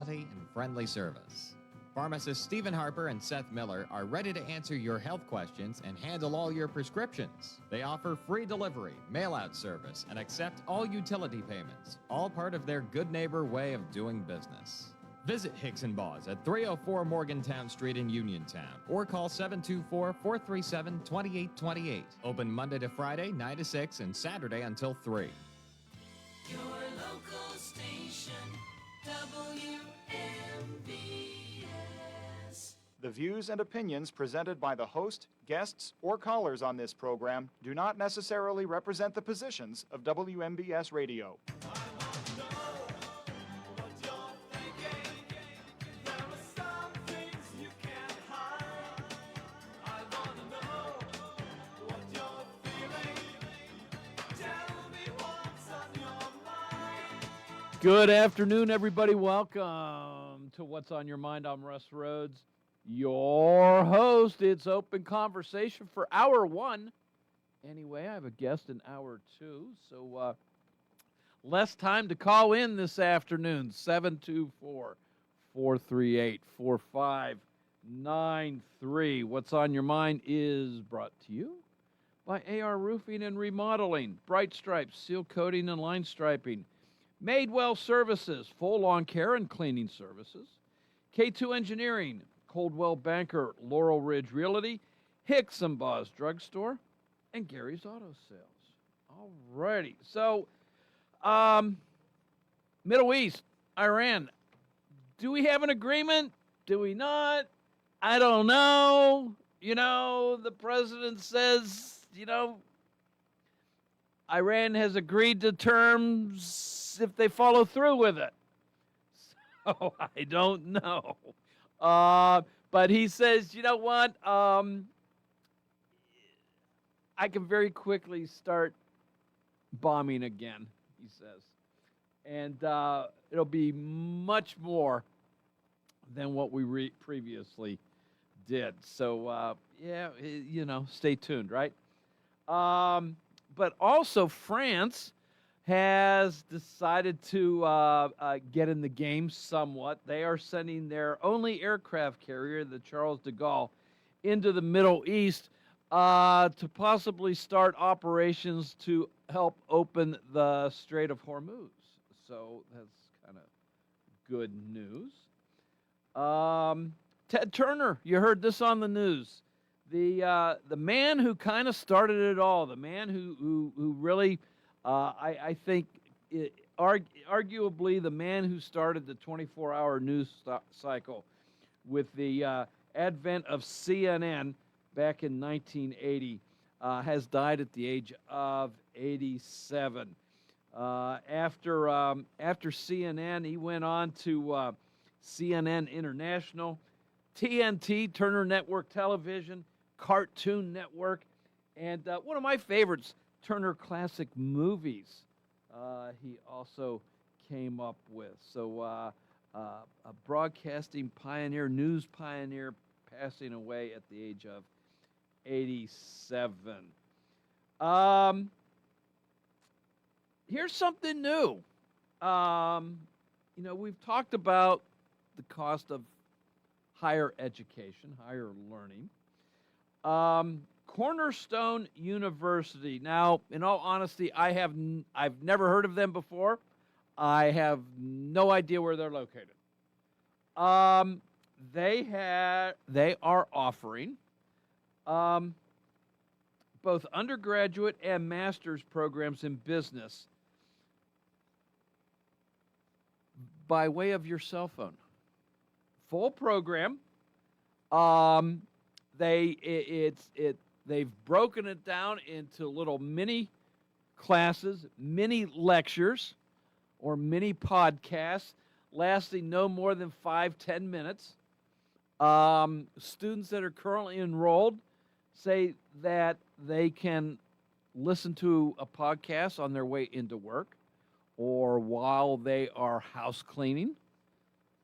quality and friendly service. Pharmacists Stephen Harper and Seth Miller are ready to answer your health questions and handle all your prescriptions. They offer free delivery, mail-out service, and accept all utility payments, all part of their good neighbor way of doing business. Visit Hicks & Boss at 304 Morgantown Street in Uniontown or call 724-437-2828. Open Monday to Friday, 9 to 6 and Saturday until 3. Your local station, WMBS. The views and opinions presented by the host, guests, or callers on this program do not necessarily represent the positions of WMBS Radio. Good afternoon, everybody. Welcome to What's on Your Mind. I'm Russ Rhodes, your host. It's open conversation for hour one. Anyway, I have a guest in hour two, so less time to call in this afternoon. 724-438-4593. What's on Your Mind is brought to you by AR Roofing and Remodeling, Bright Stripes, Seal Coating and Line Striping, Madewell Services, full lawn care and cleaning services, K2 Engineering, Coldwell Banker, Laurel Ridge Realty, Hicks & Boss Drugstore, and Gary's Auto Sales. All righty. So, Middle East, Iran. Do we have an agreement? Do we not? I don't know. You know, the president says, Iran has agreed to terms if they follow through with it. So I don't know. But he says, you know what? I can very quickly start bombing again, he says. And it'll be much more than what we previously did. So, stay tuned, right? But also France has decided to get in the game somewhat. They are sending their only aircraft carrier, the Charles de Gaulle, into the Middle East to possibly start operations to help open the Strait of Hormuz. So that's kind of good news. Ted Turner, you heard this on the news. The man who kind of started it all, the man who really, I think, arguably the man who started the 24-hour news cycle with the advent of CNN back in 1980, has died at the age of 87. After CNN, he went on to CNN International, TNT, Turner Network Television, Cartoon Network, and one of my favorites, Turner Classic Movies, he also came up with. So a broadcasting pioneer, news pioneer, passing away at the age of 87. Here's something new. We've talked about the cost of higher education, higher learning. Cornerstone University. Now, in all honesty, I've never heard of them before. I have no idea where they're located. They are offering both undergraduate and master's programs in business by way of your cell phone. Full program. They've broken it down into little mini classes, mini lectures, or mini podcasts lasting no more than 5-10 minutes. Students that are currently enrolled say that they can listen to a podcast on their way into work or while they are house cleaning.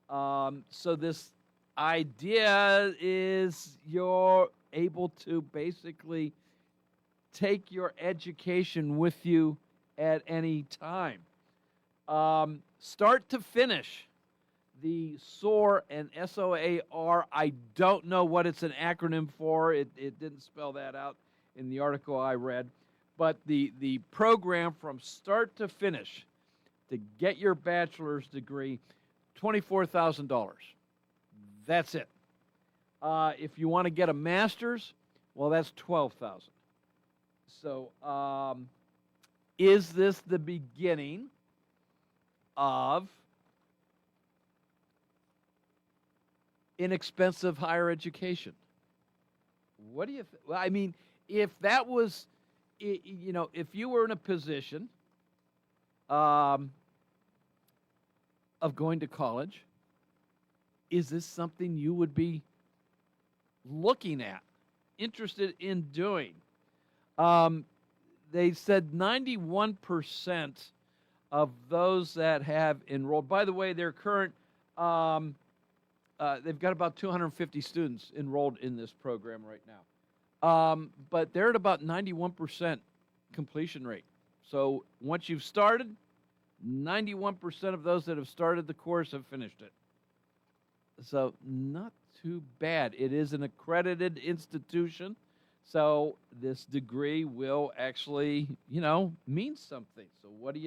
So this idea is you're able to basically take your education with you at any time. Start to finish, the SOAR and SOAR, I don't know what it's an acronym for. It didn't spell that out in the article I read. But the program from start to finish to get your bachelor's degree, $24,000. That's it. If you want to get a master's, well, that's $12,000. So, is this the beginning of inexpensive higher education? What do you well, I mean, if that was, you know, if you were in a position of going to college, is this something you would be looking at, interested in doing? They said 91% of those that have enrolled, by the way, their current, they've got about 250 students enrolled in this program right now. But they're at about 91% completion rate. So once you've started, 91% of those that have started the course have finished it. So not too bad. It is an accredited institution, so this degree will actually, you know, mean something. So what do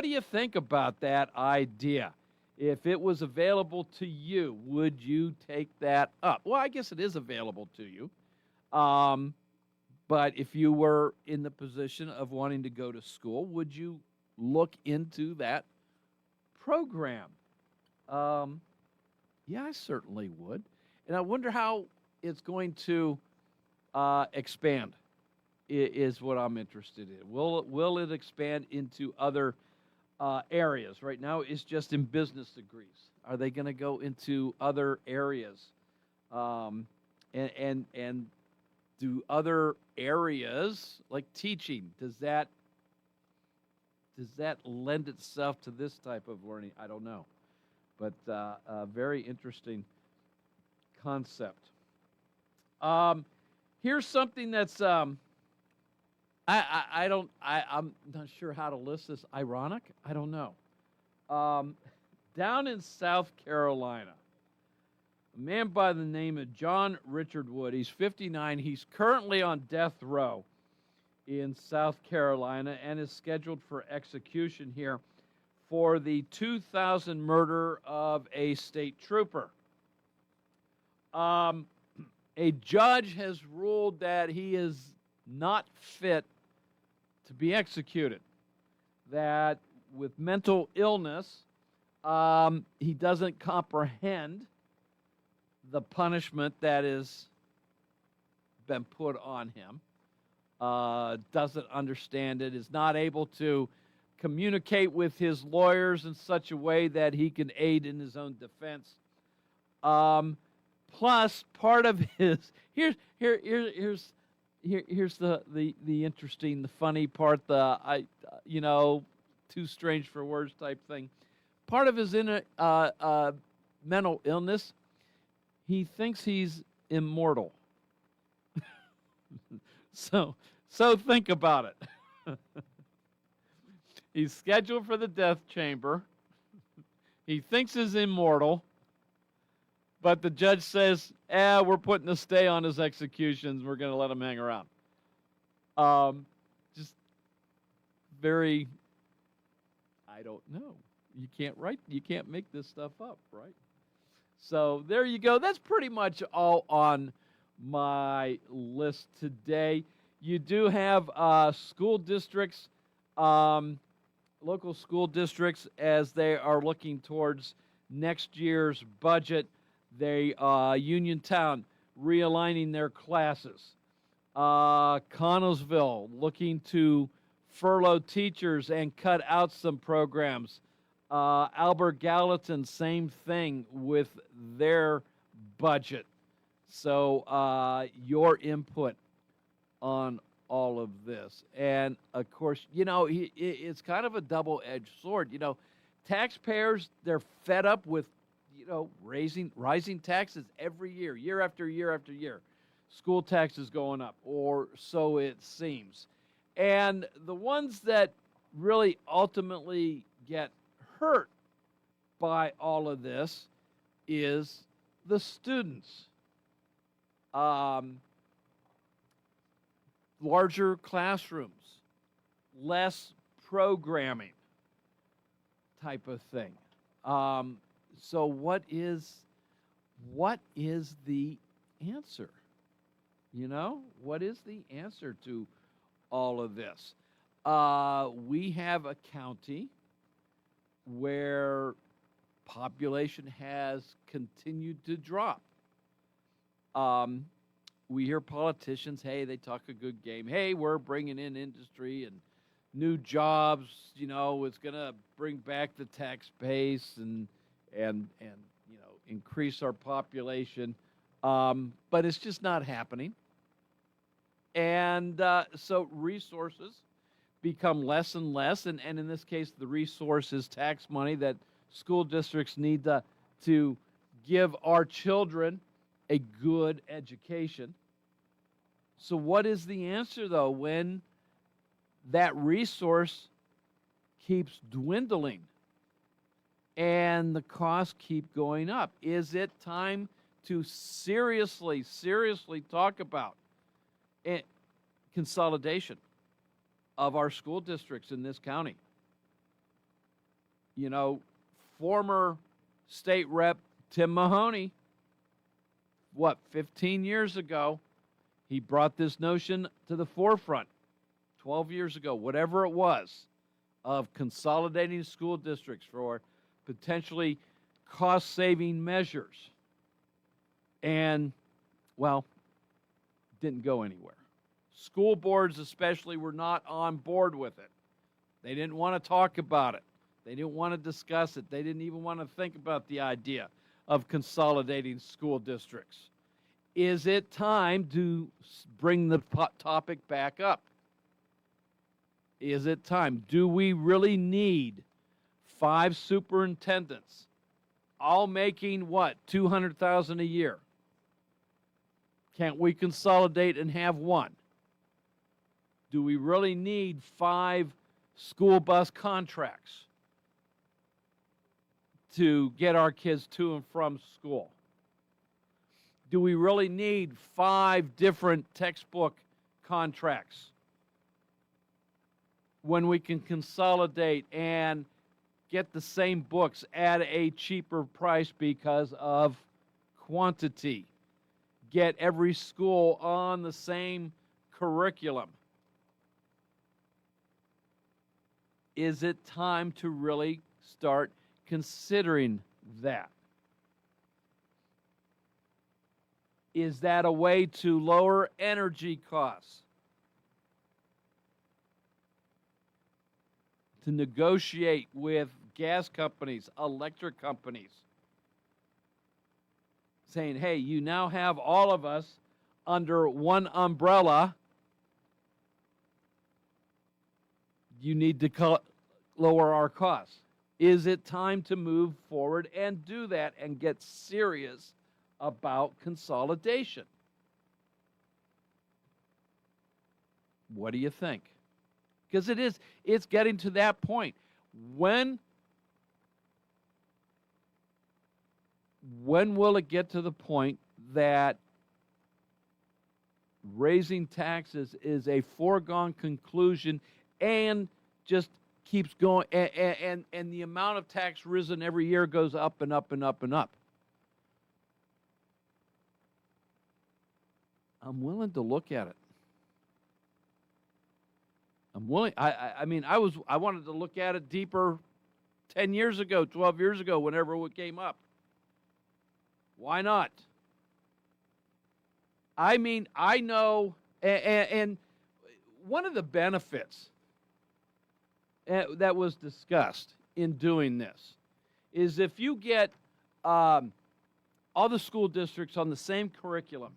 you think about that idea? If it was available to you, would you take that up? Well, I guess it is available to you. But if you were in the position of wanting to go to school, would you look into that program? Yeah, I certainly would. And I wonder how it's going to expand, is what I'm interested in. Will it expand into other areas? Right now, it's just in business degrees. Are they going to go into other areas? And do other areas, like teaching, does that lend itself to this type of learning? I don't know. But a very interesting concept. Here's something that's I'm not sure how to list this. Ironic? I don't know. Down in South Carolina, a man by the name of John Richard Wood. He's 59. He's currently on death row in South Carolina and is scheduled for execution here for the 2000 murder of a state trooper. A judge has ruled that he is not fit to be executed, that with mental illness, he doesn't comprehend the punishment that has been put on him, doesn't understand it, is not able to communicate with his lawyers in such a way that he can aid in his own defense. Plus, part of his here's the interesting, the funny part, too strange for words type thing. Part of his mental illness, he thinks he's immortal. So think about it. He's scheduled for the death chamber. He thinks he's immortal. But the judge says, we're putting a stay on his executions. We're going to let him hang around. Just very, I don't know. You can't make this stuff up, right? So there you go. That's pretty much all on my list today. You do have school districts, local school districts, as they are looking towards next year's budget. They, Uniontown, realigning their classes. Connellsville looking to furlough teachers and cut out some programs. Albert Gallatin, same thing with their budget. So your input on all of this. And, of course, it's kind of a double-edged sword. Taxpayers, they're fed up with rising taxes every year, year after year after year. School taxes going up, or so it seems. And the ones that really ultimately get hurt by all of this is the students. Larger classrooms, less programming type of thing. So what is the answer? You know, what is the answer to all of this? We have a county where population has continued to drop. We hear politicians, hey, they talk a good game. Hey, we're bringing in industry and new jobs. You know, it's going to bring back the tax base and you know, increase our population. But it's just not happening. And so resources become less and less. And in this case, the resource is tax money that school districts need to give our children a good education. So what is the answer, though, when that resource keeps dwindling and the costs keep going up? Is it time to seriously talk about consolidation of our school districts in this county? You know, former state rep Tim Mahoney, 15 years ago, he brought this notion to the forefront, 12 years ago, whatever it was, of consolidating school districts for potentially cost-saving measures. And, well, didn't go anywhere. School boards especially were not on board with it. They didn't want to talk about it. They didn't want to discuss it. They didn't even want to think about the idea of consolidating school districts. Is it time to bring the topic back up? Is it time? Do we really need 5 superintendents, all making what, $200,000 a year? Can't we consolidate and have one? Do we really need 5 school bus contracts to get our kids to and from school? Do we really need 5 different textbook contracts when we can consolidate and get the same books at a cheaper price because of quantity? Get every school on the same curriculum? Is it time to really start considering that? Is that a way to lower energy costs? To negotiate with gas companies, electric companies, saying, hey, you now have all of us under one umbrella. You need to lower our costs. Is it time to move forward and do that and get serious about consolidation? What do you think? Because it's getting to that point. When will it get to the point that raising taxes is a foregone conclusion and just keeps going, and the amount of tax risen every year goes up and up and up and up? I'm willing to look at it. I'm willing. I mean, I wanted to look at it deeper 10 years ago, 12 years ago, whenever it came up. Why not? I mean, I know, and one of the benefits that was discussed in doing this is if you get all the school districts on the same curriculum,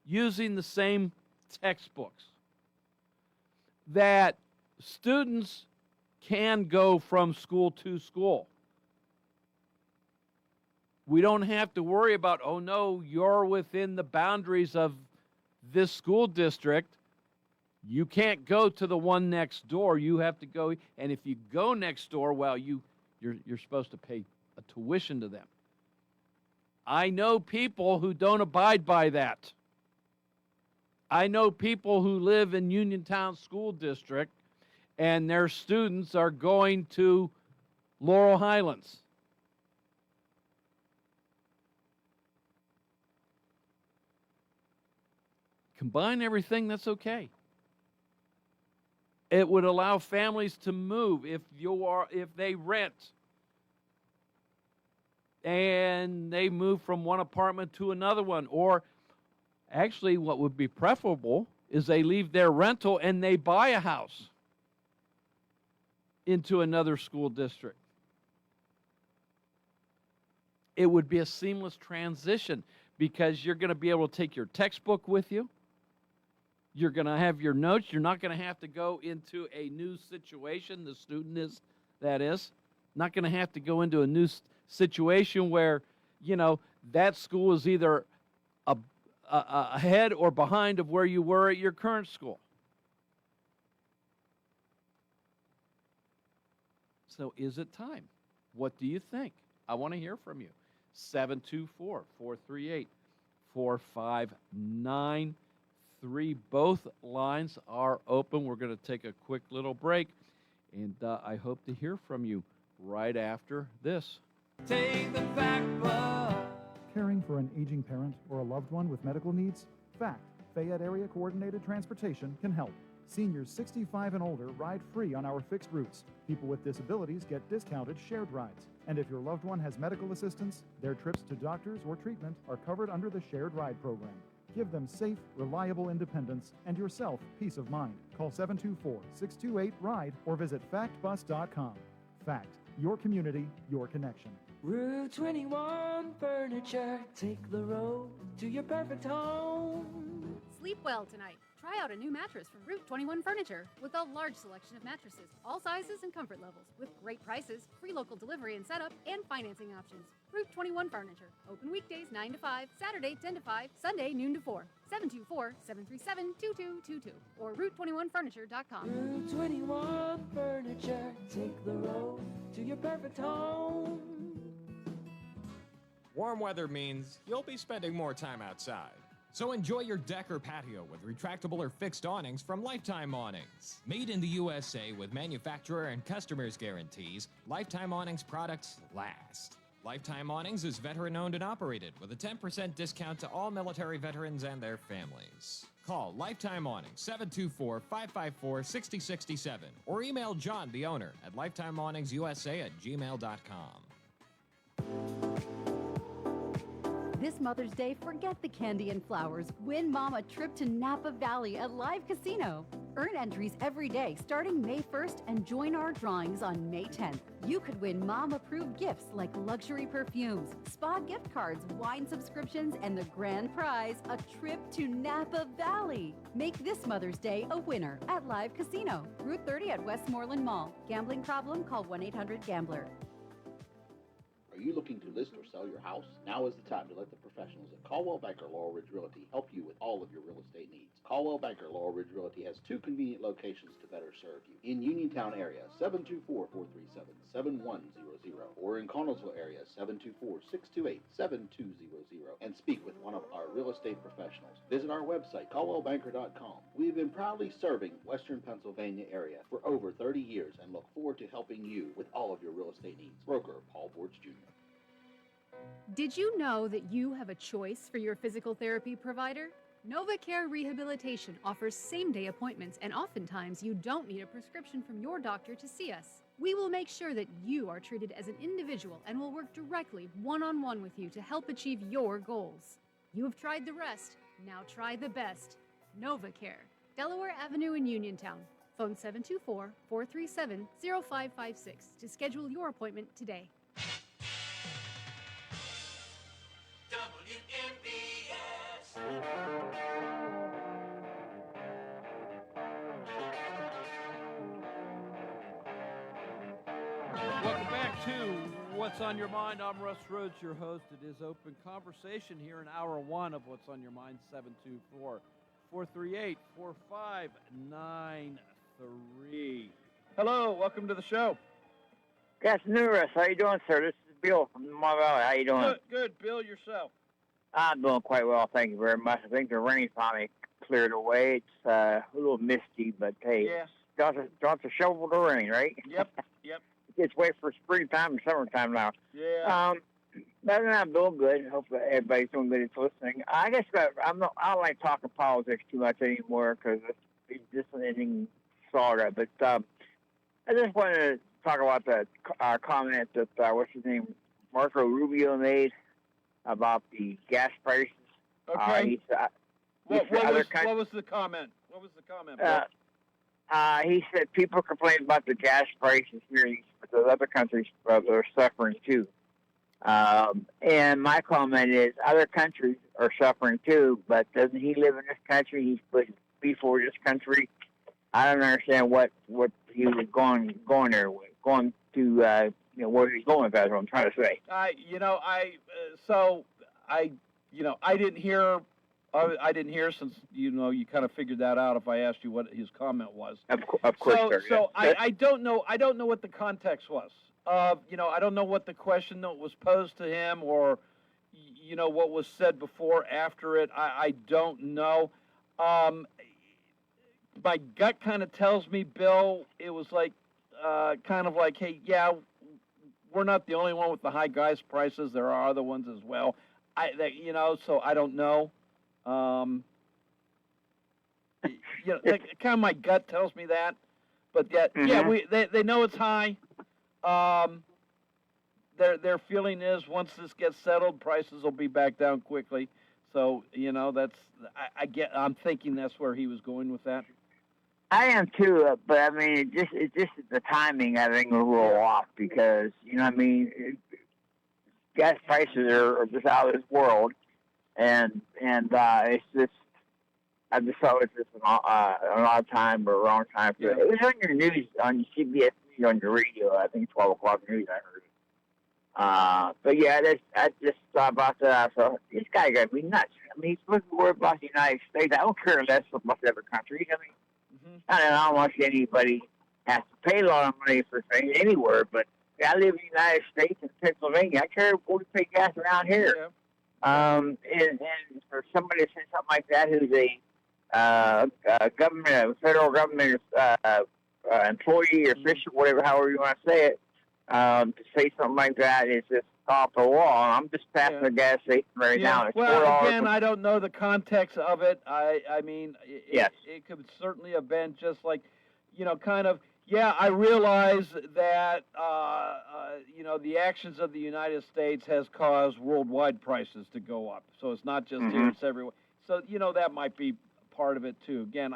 using the same textbooks, that students can go from school to school. We don't have to worry about, oh no, you're within the boundaries of this school district. You can't go to the one next door. You have to go, and if you go next door, well, you're supposed to pay a tuition to them. I know people who don't abide by that. I know people who live in Uniontown School District and their students are going to Laurel Highlands. Combine everything, that's okay. It would allow families to move if they rent and they move from one apartment to another one. Or actually what would be preferable is they leave their rental and they buy a house into another school district. It would be a seamless transition because you're going to be able to take your textbook with you. You're going to have your notes. You're not going to have to go into a new situation. The student is, that is, not going to have to go into a new situation where, that school is either ahead or behind of where you were at your current school. So is it time? What do you think? I want to hear from you. 724-438-4593. Both lines are open. We're going to take a quick little break, and I hope to hear from you right after this. Take the fact book. Caring for an aging parent or a loved one with medical needs? FACT, Fayette Area Coordinated Transportation, can help. Seniors 65 and older ride free on our fixed routes. People with disabilities get discounted shared rides. And if your loved one has medical assistance, their trips to doctors or treatment are covered under the shared ride program. Give them safe, reliable independence and yourself peace of mind. Call 724-628-RIDE or visit factbus.com. FACT, your community, your connection. Route 21 Furniture. Take the road to your perfect home. Sleep well tonight. Try out a new mattress from Route 21 Furniture with a large selection of mattresses, all sizes and comfort levels, with great prices, free local delivery and setup, and financing options. Route 21 Furniture. Open weekdays 9 to 5, Saturday 10 to 5, Sunday noon to 4. 724-737-2222 or Route21Furniture.com. Route 21 Furniture. Take the road to your perfect home. Warm weather means you'll be spending more time outside. So enjoy your deck or patio with retractable or fixed awnings from Lifetime Awnings. Made in the USA with manufacturer and customers guarantees, Lifetime Awnings products last. Lifetime Awnings is veteran-owned and operated with a 10% discount to all military veterans and their families. Call Lifetime Awnings 724-554-6067 or email John, the owner, at lifetimeawningsusa@gmail.com. This Mother's Day, forget the candy and flowers. Win Mom a trip to Napa Valley at Live Casino. Earn entries every day starting May 1st and join our drawings on May 10th. You could win Mom-approved gifts like luxury perfumes, spa gift cards, wine subscriptions, and the grand prize, a trip to Napa Valley. Make this Mother's Day a winner at Live Casino, Route 30 at Westmoreland Mall. Gambling problem? Call 1-800-GAMBLER. Are you looking to list or sell your house? Now is the time to let the professionals at Caldwell Banker Laurel Ridge Realty help you with all of your real estate needs. Caldwell Banker Laurel Ridge Realty has two convenient locations to better serve you. In Uniontown area, 724-437-7100, or in Connellsville area, 724-628-7200, and speak with one of our real estate professionals. Visit our website, caldwellbanker.com. We have been proudly serving Western Pennsylvania area for over 30 years and look forward to helping you with all of your real estate needs. Broker Paul Bortz Jr. Did you know that you have a choice for your physical therapy provider? NovaCare Rehabilitation offers same-day appointments, and oftentimes you don't need a prescription from your doctor to see us. We will make sure that you are treated as an individual and will work directly one-on-one with you to help achieve your goals. You have tried the rest, now try the best. NovaCare, Delaware Avenue in Uniontown. Phone 724-437-0556 to schedule your appointment today. WMBS. Welcome back to What's on Your Mind. I'm Russ Rhodes, your host. It is open conversation here in hour one of What's on Your Mind, 724-438-4593. Hello, welcome to the show. Good afternoon, Russ. How you doing, sir? This is Bill from Mar Valley. How you doing? Good. Bill, yourself. I'm doing quite well, thank you very much. I think the rain finally cleared away. It's a little misty, but hey, Yeah. drops a shovel to rain, right? Yep. It's wait for springtime and summertime now. Yeah. Other than that, I'm doing good. Hope that everybody's doing good. It's listening. I guess I don't like talking politics too much anymore because it's just an ending saga. But I just wanted to talk about the comment that what's his name, Marco Rubio made about the gas prices. Okay. What was the comment? What was the comment? He said people complain about the gas prices here, but those other countries are suffering too. And my comment is, other countries are suffering too, but doesn't he live in this country? He's put before this country. I don't understand what he was going there with, going to where he's going. That's what I'm trying to say. I didn't hear. I didn't hear since you kind of figured that out. If I asked you what his comment was, of course. So I don't know. I don't know what the context was. I don't know what the question that was posed to him, or what was said before, after it. I don't know. My gut kind of tells me, Bill, it was like kind of like, hey, yeah, we're not the only one with the high gas prices. There are other ones as well. So I don't know. Kind of my gut tells me that, but yet, they know it's high. Their feeling is once this gets settled, prices will be back down quickly. So I'm thinking that's where he was going with that. I am too, but I mean, it's just the timing. I think will roll off because gas prices are just out of this world, and it's just. I just thought it was just an odd time or a wrong time. Yeah. It was on your news, on your CBS news, on your radio. I think 12 o'clock news. I heard it. But yeah, I just thought about that. So this guy got me nuts. I mean, he's supposed to worry about the United States. I don't care less about other countries. I mean, I don't know how much anybody has to pay a lot of money for things anywhere, but I live in the United States in Pennsylvania. I care what we pay gas around here. Yeah. And for somebody to say something like that, who's a federal government employee or official, whatever, however you want to say it, to say something like that is just off the wall. I'm just passing the gas station right now. It's well, $4 again, I don't know the context of it. I mean, yes. It could certainly have been just like, kind of. Yeah, I realize that the actions of the United States has caused worldwide prices to go up. So it's not just here; it's everywhere. So that might be part of it too. Again,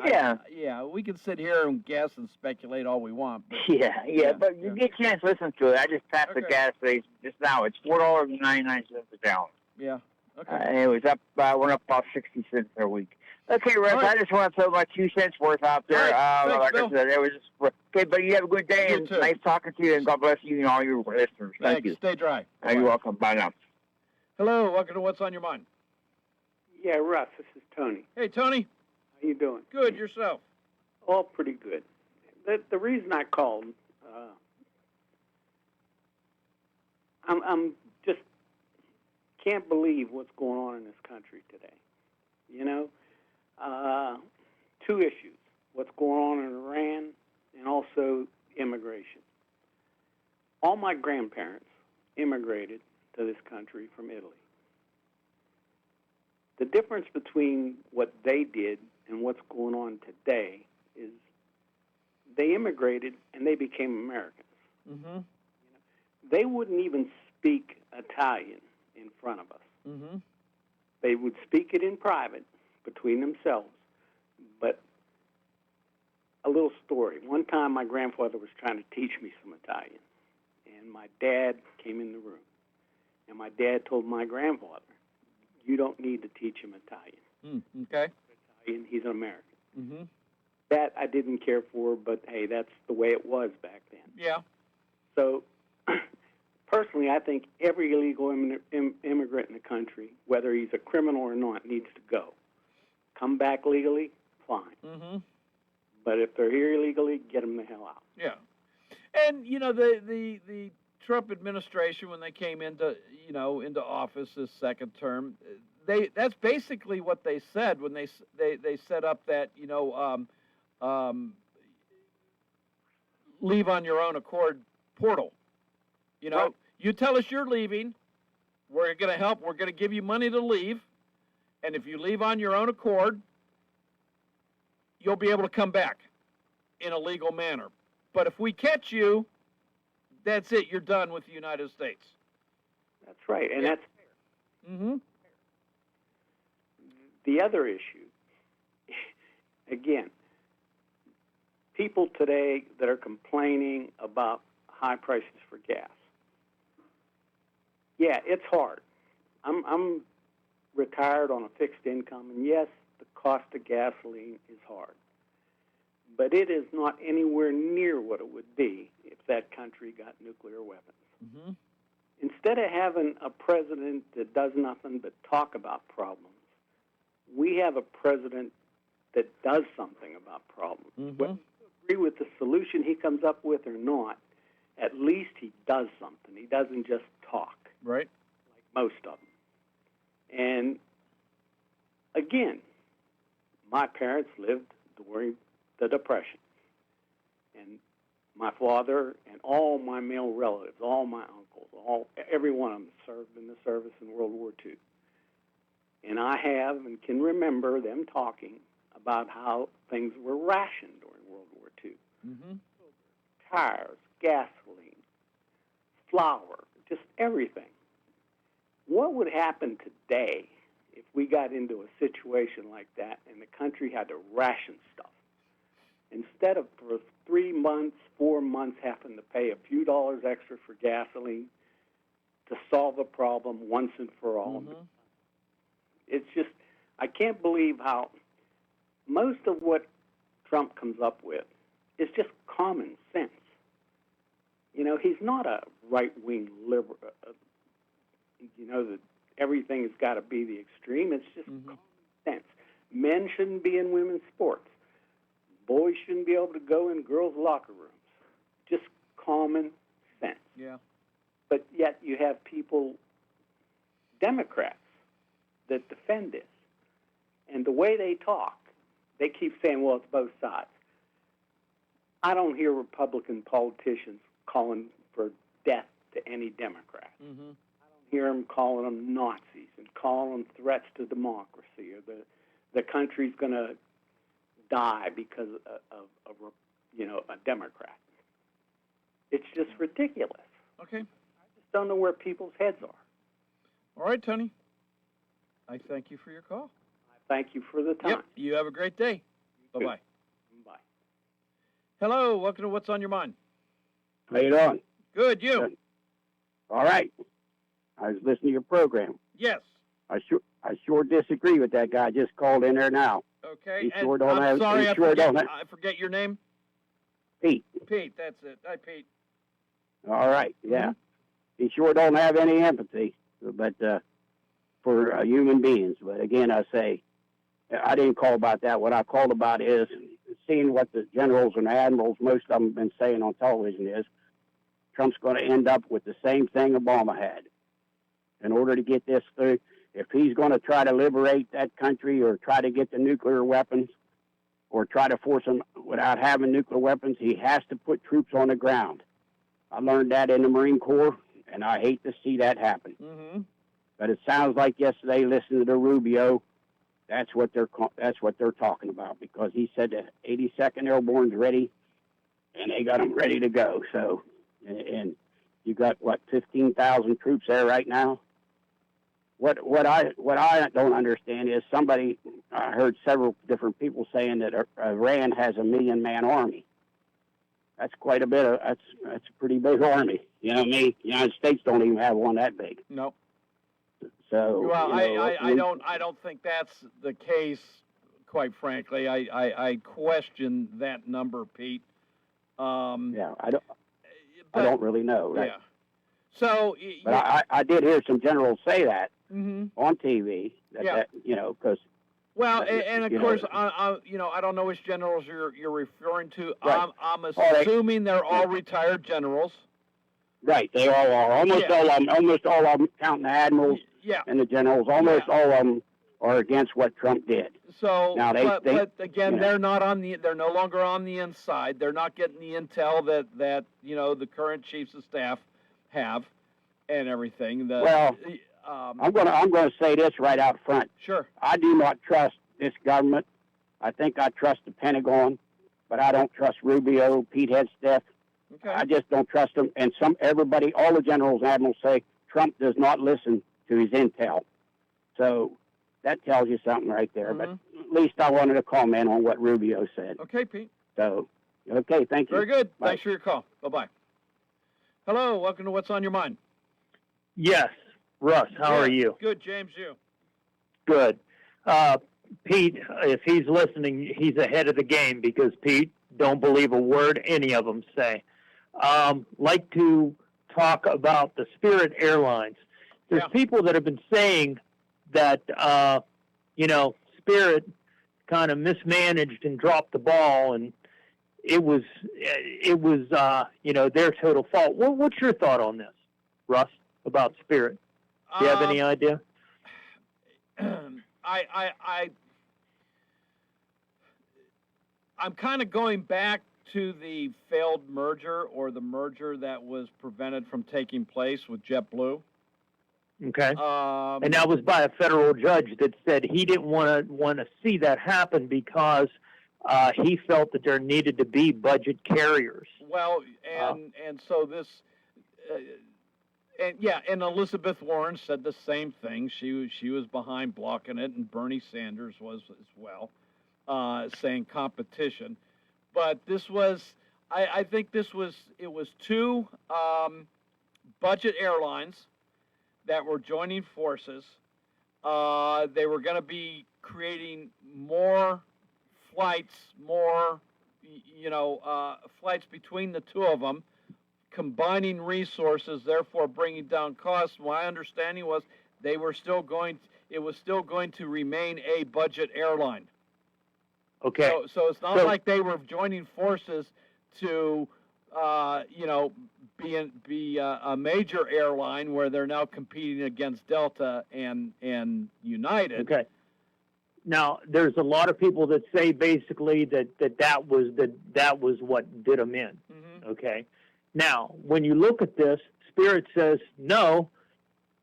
we can sit here and guess and speculate all we want. But, but you get a chance to listen to it. I just passed the gas station just now. It's $4.99 a gallon. Yeah. Okay. It was up. Went up about 60 cents a week. Okay, Russ, I just want to throw my 2 cents worth out there. Thanks, Bill. I said, it was okay, but you have a good day, and nice talking to you, and God bless you and all your listeners. Thank you. Stay dry. You're welcome. Bye now. Hello, welcome to What's on Your Mind. Yeah, Russ, this is Tony. Hey, Tony. How you doing? Good. Yourself? All pretty good. The reason I called, I'm just can't believe what's going on in this country today. Two issues: what's going on in Iran, and also immigration. All my grandparents immigrated to this country from Italy. The difference between what they did and what's going on today is they immigrated and they became Americans. Mm-hmm. They wouldn't even speak Italian in front of us. Mm-hmm. They would speak it in private between themselves. But a little story. One time my grandfather was trying to teach me some Italian, and my dad came in the room. And my dad told my grandfather, "You don't need to teach him Italian." Okay. Italian, he's an American. Mm-hmm. That I didn't care for, but hey, that's the way it was back then. Yeah. So, personally, I think every illegal immigrant in the country, whether he's a criminal or not, needs to go. Come back legally, fine. Mm-hmm. But if they're here illegally, get them the hell out. Yeah. And the Trump administration, when they came into office this second term, that's basically what they said when they set up that leave on your own accord portal. Right. You tell us you're leaving, we're going to help. We're going to give you money to leave, and if you leave on your own accord, you'll be able to come back in a legal manner. But if we catch you, that's it. You're done with the United States. That's right, and that's fair. Mm-hmm. The other issue, again, people today that are complaining about high prices for gas. Yeah, it's hard. I'm retired on a fixed income, and yes, the cost of gasoline is hard. But it is not anywhere near what it would be if that country got nuclear weapons. Mm-hmm. Instead of having a president that does nothing but talk about problems, we have a president that does something about problems. Mm-hmm. Whether you agree with the solution he comes up with or not, at least he does something. He doesn't just talk. Right. Like most of them. And again, my parents lived during the Depression. And my father and all my male relatives, all my uncles, every one of them served in the service in World War II. And I have and can remember them talking about how things were rationed during World War II. Mm-hmm. Tires, gasoline, flour, just everything. What would happen today if we got into a situation like that and the country had to ration stuff? Instead of for 3 months, 4 months having to pay a few dollars extra for gasoline to solve a problem once and for all. Mm-hmm. It's just, I can't believe how most of what Trump comes up with is just common sense. He's not a right-wing liberal, that everything has got to be the extreme. It's just common sense. Men shouldn't be in women's sports. Boys shouldn't be able to go in girls' locker rooms. Just common sense. Yeah. But yet you have people, Democrats, that defend this. And the way they talk, they keep saying, well, it's both sides. I don't hear Republican politicians calling for death to any Democrat. Mm-hmm. I don't hear them calling them Nazis and calling them threats to democracy or the country's going to die because of a Democrat. It's just ridiculous. Okay. I just don't know where people's heads are. All right, Tony. I thank you for your call. I thank you for the time. Yep. You have a great day. You Bye-bye. too. Bye. Hello. Welcome to What's on Your Mind. How you doing? Good. You? Good. All right. I was listening to your program. Yes. I sure disagree with that guy just called in there now. Okay. He And sure don't I'm have. sorry, he I sure don't have. forget your name. Pete. Pete. That's it. Hi, Pete. All right. Yeah. Mm-hmm. He sure don't have any empathy, but for human beings. But again, I say, I didn't call about that. What I called about is seeing what the generals and admirals, most of them have been saying on television is Trump's going to end up with the same thing Obama had. In order to get this through, if he's going to try to liberate that country or try to get the nuclear weapons or try to force them without having nuclear weapons, he has to put troops on the ground. I learned that in the Marine Corps, and I hate to see that happen. Mm-hmm. But it sounds like yesterday, listening to Rubio, that's what they're talking about, because he said the 82nd Airborne's ready, and they got them ready to go. So, and you got 15,000 troops there right now. What I don't understand is I heard several different people saying that Iran has a 1 million man army. That's quite a bit of that's a pretty big army. The United States don't even have one that big. Nope. So well, I don't think that's the case. Quite frankly, I question that number, Pete. Yeah, I don't really know. Yeah. So, but I did hear some generals say that on TV. Because. Well, and of course, I don't know which generals you're referring to. Right. I'm assuming they're all retired generals. Right, they all are. Almost Yeah. all of them. Almost all of them, counting the admirals Yeah. and the generals. Almost all of them are against what Trump did. So, Now, but again, you know. they're no longer on the inside. They're not getting the intel that the current chiefs of staff have, and everything. Well, I'm gonna say this right out front. Sure. I do not trust this government. I think I trust the Pentagon, but I don't trust Rubio, Pete Hegseth. Okay. I just don't trust them. And everybody, all the generals and admirals say Trump does not listen to his intel. So that tells you something right there. But at least I wanted to comment on what Rubio said. Okay, Pete. So, okay, thank you. Very good. Bye. Thanks for your call. Bye-bye. Hello, welcome to What's on Your Mind. Yes. Russ, how are you? Good, James, you. Good. Pete, if he's listening, he's ahead of the game because, Pete, don't believe a word any of them say. Like to talk about the Spirit Airlines. There's people that have been saying that, Spirit kind of mismanaged and dropped the ball, and it was their total fault. What's your thought on this, Russ, about Spirit? Do you have any idea? I'm kind of going back to the failed merger, or the merger that was prevented from taking place with JetBlue. Okay. And that was by a federal judge that said he didn't want to see that happen because he felt that there needed to be budget carriers. Well, and so this, and Elizabeth Warren said the same thing. She was behind blocking it, and Bernie Sanders was as well, saying competition. But this was, I think it was two budget airlines that were joining forces. They were going to be creating more flights, flights between the two of them, combining resources, therefore bringing down costs. My understanding was it was still going to remain a budget airline. Okay. So it's not like they were joining forces to, be a major airline where they're now competing against Delta and United. Okay. Now, there's a lot of people that say basically that was what did them in. Mm-hmm. Okay. Now, when you look at this, Spirit says, no,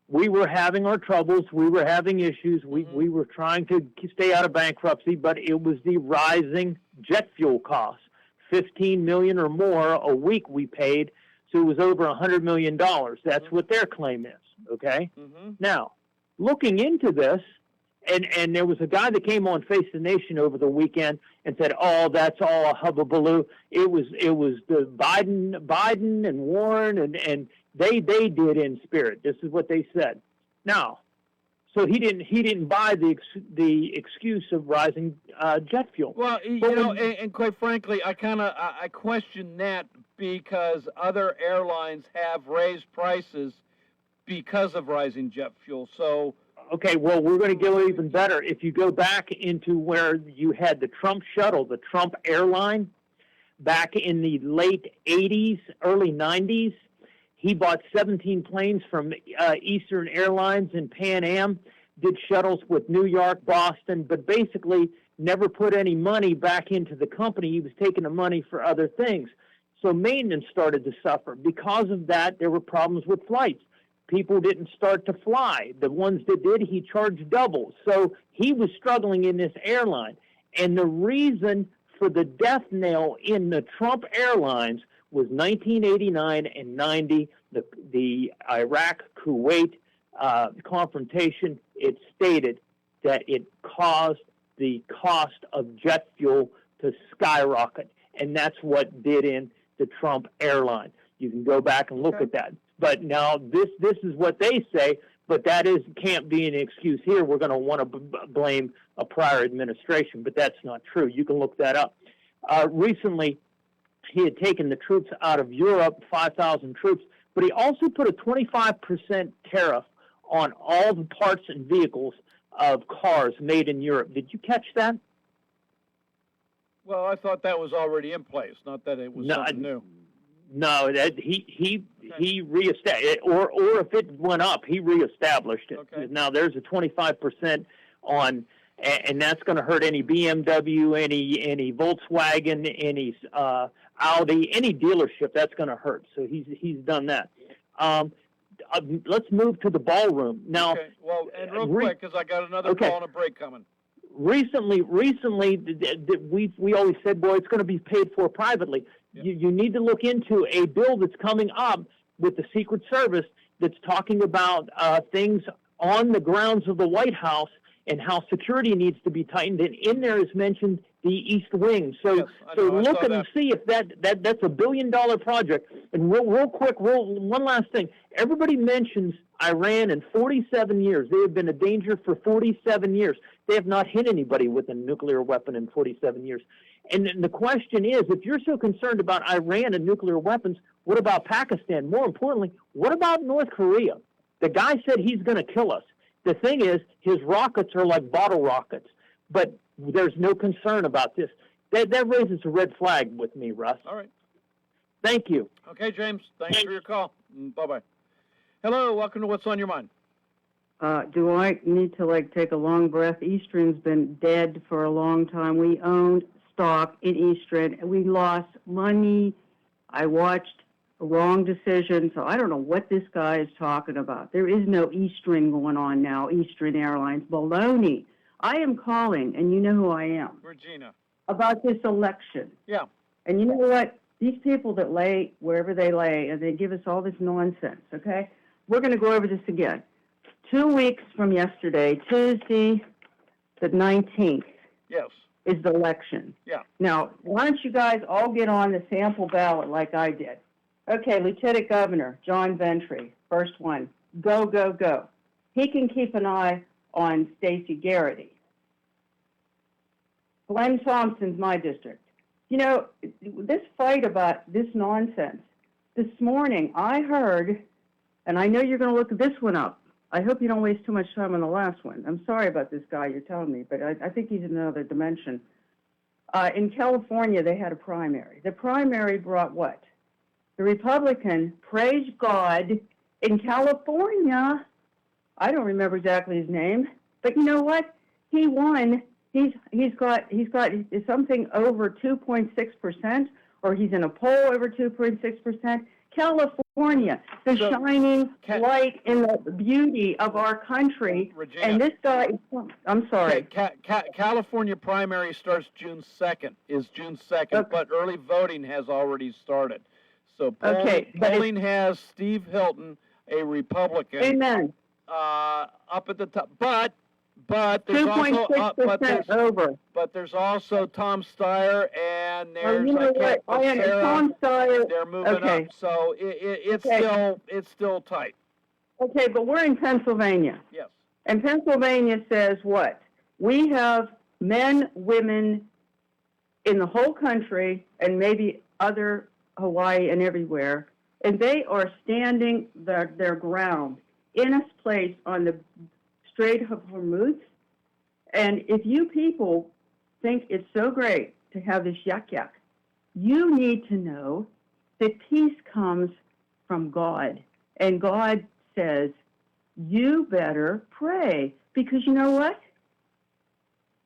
we were having our troubles. We were having issues. We were trying to stay out of bankruptcy, but it was the rising jet fuel costs. $15 million or more a week we paid, so it was over $100 million. That's what their claim is, okay? Mm-hmm. Now, looking into this, and there was a guy that came on Face the Nation over the weekend and said, "Oh, that's all a hubbubaloo." It was the Biden and Warren and they did in Spirit. This is what they said. Now, so he didn't buy the excuse of rising jet fuel. Well, and quite frankly, I question that because other airlines have raised prices because of rising jet fuel. So. Okay, well, we're going to go even better. If you go back into where you had the Trump shuttle, the Trump airline, back in the late 80s, early 90s, he bought 17 planes from Eastern Airlines and Pan Am, did shuttles with New York, Boston, but basically never put any money back into the company. He was taking the money for other things. So maintenance started to suffer. Because of that, there were problems with flights. People didn't start to fly. The ones that did, he charged double. So he was struggling in this airline. And the reason for the death knell in the Trump Airlines was 1989 and 90, the Iraq-Kuwait confrontation. It stated that it caused the cost of jet fuel to skyrocket. And that's what did in the Trump airline. You can go back and look at that. But now this is what they say, but that can't be an excuse here. We're going to want to blame a prior administration, but that's not true. You can look that up. Recently, he had taken the troops out of Europe, 5,000 troops, but he also put a 25% tariff on all the parts and vehicles of cars made in Europe. Did you catch that? Well, I thought that was already in place, not that it was something new. No, that he reestablished, or if it went up, he reestablished it. Okay. Now there's a 25% on, and that's going to hurt any BMW, any Volkswagen, any Audi, any dealership. That's going to hurt. So he's done that. Let's move to the ballroom now. Okay. Well, and real quick, because I got another call and a break coming. Recently, we always said, boy, it's going to be paid for privately. You need to look into a bill that's coming up with the Secret Service that's talking about things on the grounds of the White House and how security needs to be tightened. And in there is mentioned the East Wing. So, look and see if that's a $1 billion project. And real quick, one last thing. Everybody mentions Iran in 47 years. They have been a danger for 47 years. They have not hit anybody with a nuclear weapon in 47 years. And the question is, if you're so concerned about Iran and nuclear weapons, what about Pakistan? More importantly, what about North Korea? The guy said he's going to kill us. The thing is, his rockets are like bottle rockets, but there's no concern about this. That raises a red flag with me, Russ. All right. Thank you. Okay, James. Thanks for your call. Bye-bye. Hello. Welcome to What's on Your Mind. Do I need to, take a long breath? Eastern's been dead for a long time. We owned stock in Eastern. We lost money. I watched a wrong decision, so I don't know what this guy is talking about. There is no Eastern going on now, Eastern Airlines. Baloney. I am calling, and you know who I am. Regina. About this election. Yeah. And you know what? These people that lay wherever they lay, and they give us all this nonsense, okay? We're going to go over this again. 2 weeks from yesterday, Tuesday the 19th. Yes. Is the election. Yeah. Now, why don't you guys all get on the sample ballot like I did? Okay, Lieutenant Governor John Ventry, first one. Go, go, go. He can keep an eye on Stacey Garrity. Glenn Thompson's my district. You know, this fight about this nonsense, this morning I heard, and I know you're going to look this one up. I hope you don't waste too much time on the last one. I'm sorry about this guy you're telling me, but I think he's in another dimension. In California, they had a primary. The primary brought what? The Republican, praise God, in California, I don't remember exactly his name, but you know what? He won. He's got something over 2.6%, or he's in a poll over 2.6%. California, the shining light in the beauty of our country. Regina, and this guy, I'm sorry. California primary starts June 2nd, but early voting has already started. So polling has Steve Hilton, a Republican. Amen. Up at the top, but there's 2.6% over. But there's also Tom Steyer and there's Tom Steyer. They're moving up, so it's still tight. Okay, but we're in Pennsylvania. Yes. And Pennsylvania says what? We have men, women in the whole country, and maybe other Hawaii and everywhere, and they are standing their ground in a place on the Strait of Hormuz. And if you people think it's so great to have this yuck, you need to know that peace comes from God. And God says, you better pray. Because you know what?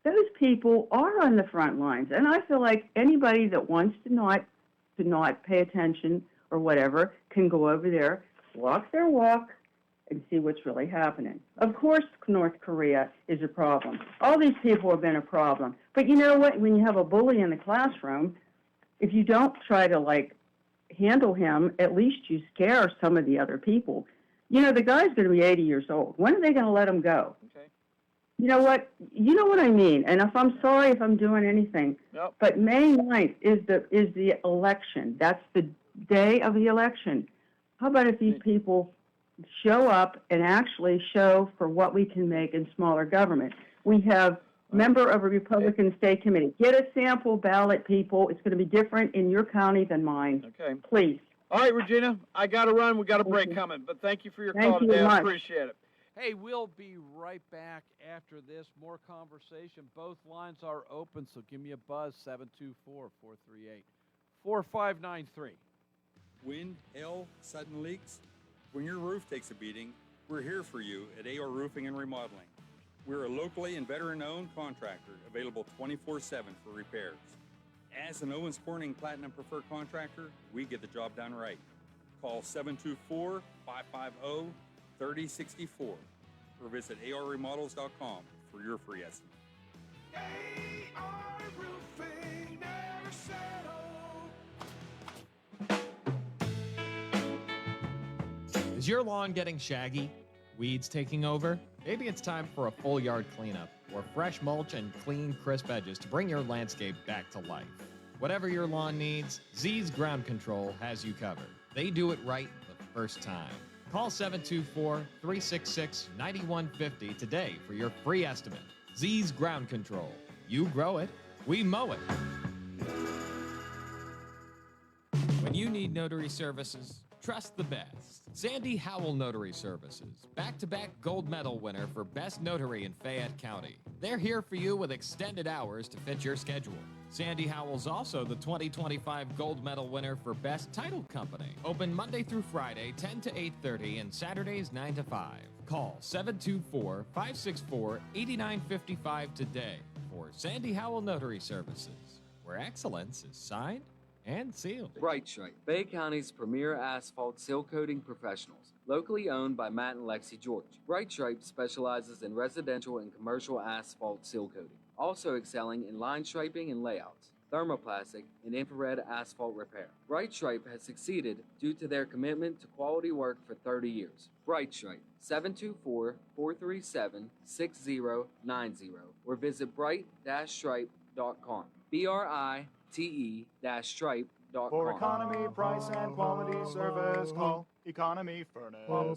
Those people are on the front lines. And I feel like anybody that wants to not pay attention or whatever can go over there, walk their walk, and see what's really happening. Of course, North Korea is a problem. All these people have been a problem. But you know what? When you have a bully in the classroom, if you don't try to, handle him, at least you scare some of the other people. You know, the guy's going to be 80 years old. When are they going to let him go? Okay. You know what? You know what I mean. And if I'm sorry if I'm doing anything, but May 9th is the election. That's the day of the election. How about if these people show up and actually show for what we can make in smaller government? We have member of a Republican state committee. Get a sample ballot, people. It's going to be different in your county than mine. Okay. Please. All right, Regina, I got to run. We got a break coming, but thank you for your call today. I appreciate it. Hey, we'll be right back after this. More conversation. Both lines are open, so give me a buzz, 724-438-4593. Wind, hail, sudden leaks? When your roof takes a beating, we're here for you at AR Roofing and Remodeling. We're a locally and veteran-owned contractor available 24/7 for repairs. As an Owens Corning Platinum Preferred Contractor, we get the job done right. Call 724-550-3064 or visit arremodels.com for your free estimate. AR Roofing, never settle. Is your lawn getting shaggy? Weeds taking over? Maybe it's time for a full yard cleanup or fresh mulch and clean, crisp edges to bring your landscape back to life. Whatever your lawn needs, Z's Ground Control has you covered. They do it right the first time. Call 724-366-9150 today for your free estimate. Z's Ground Control. You grow it, we mow it. When you need notary services, trust the best. Sandy Howell Notary Services, back-to-back gold medal winner for Best Notary in Fayette County. They're here for you with extended hours to fit your schedule. Sandy Howell's also the 2025 gold medal winner for Best Title Company. Open Monday through Friday, 10 to 8:30, and Saturdays, 9 to 5. Call 724-564-8955 today for Sandy Howell Notary Services, where excellence is signed and sealed. Bright Stripe, Fayette County's premier asphalt seal coating professionals, locally owned by Matt and Lexi George. Bright Stripe specializes in residential and commercial asphalt seal coating, also excelling in line striping and layouts, thermoplastic, and infrared asphalt repair. Bright Stripe has succeeded due to their commitment to quality work for 30 years. Bright Stripe, 724-437-6090, or visit bright-stripe.com. BRITE-stripe.com. For economy, price, and quality service, call Economy Furnace.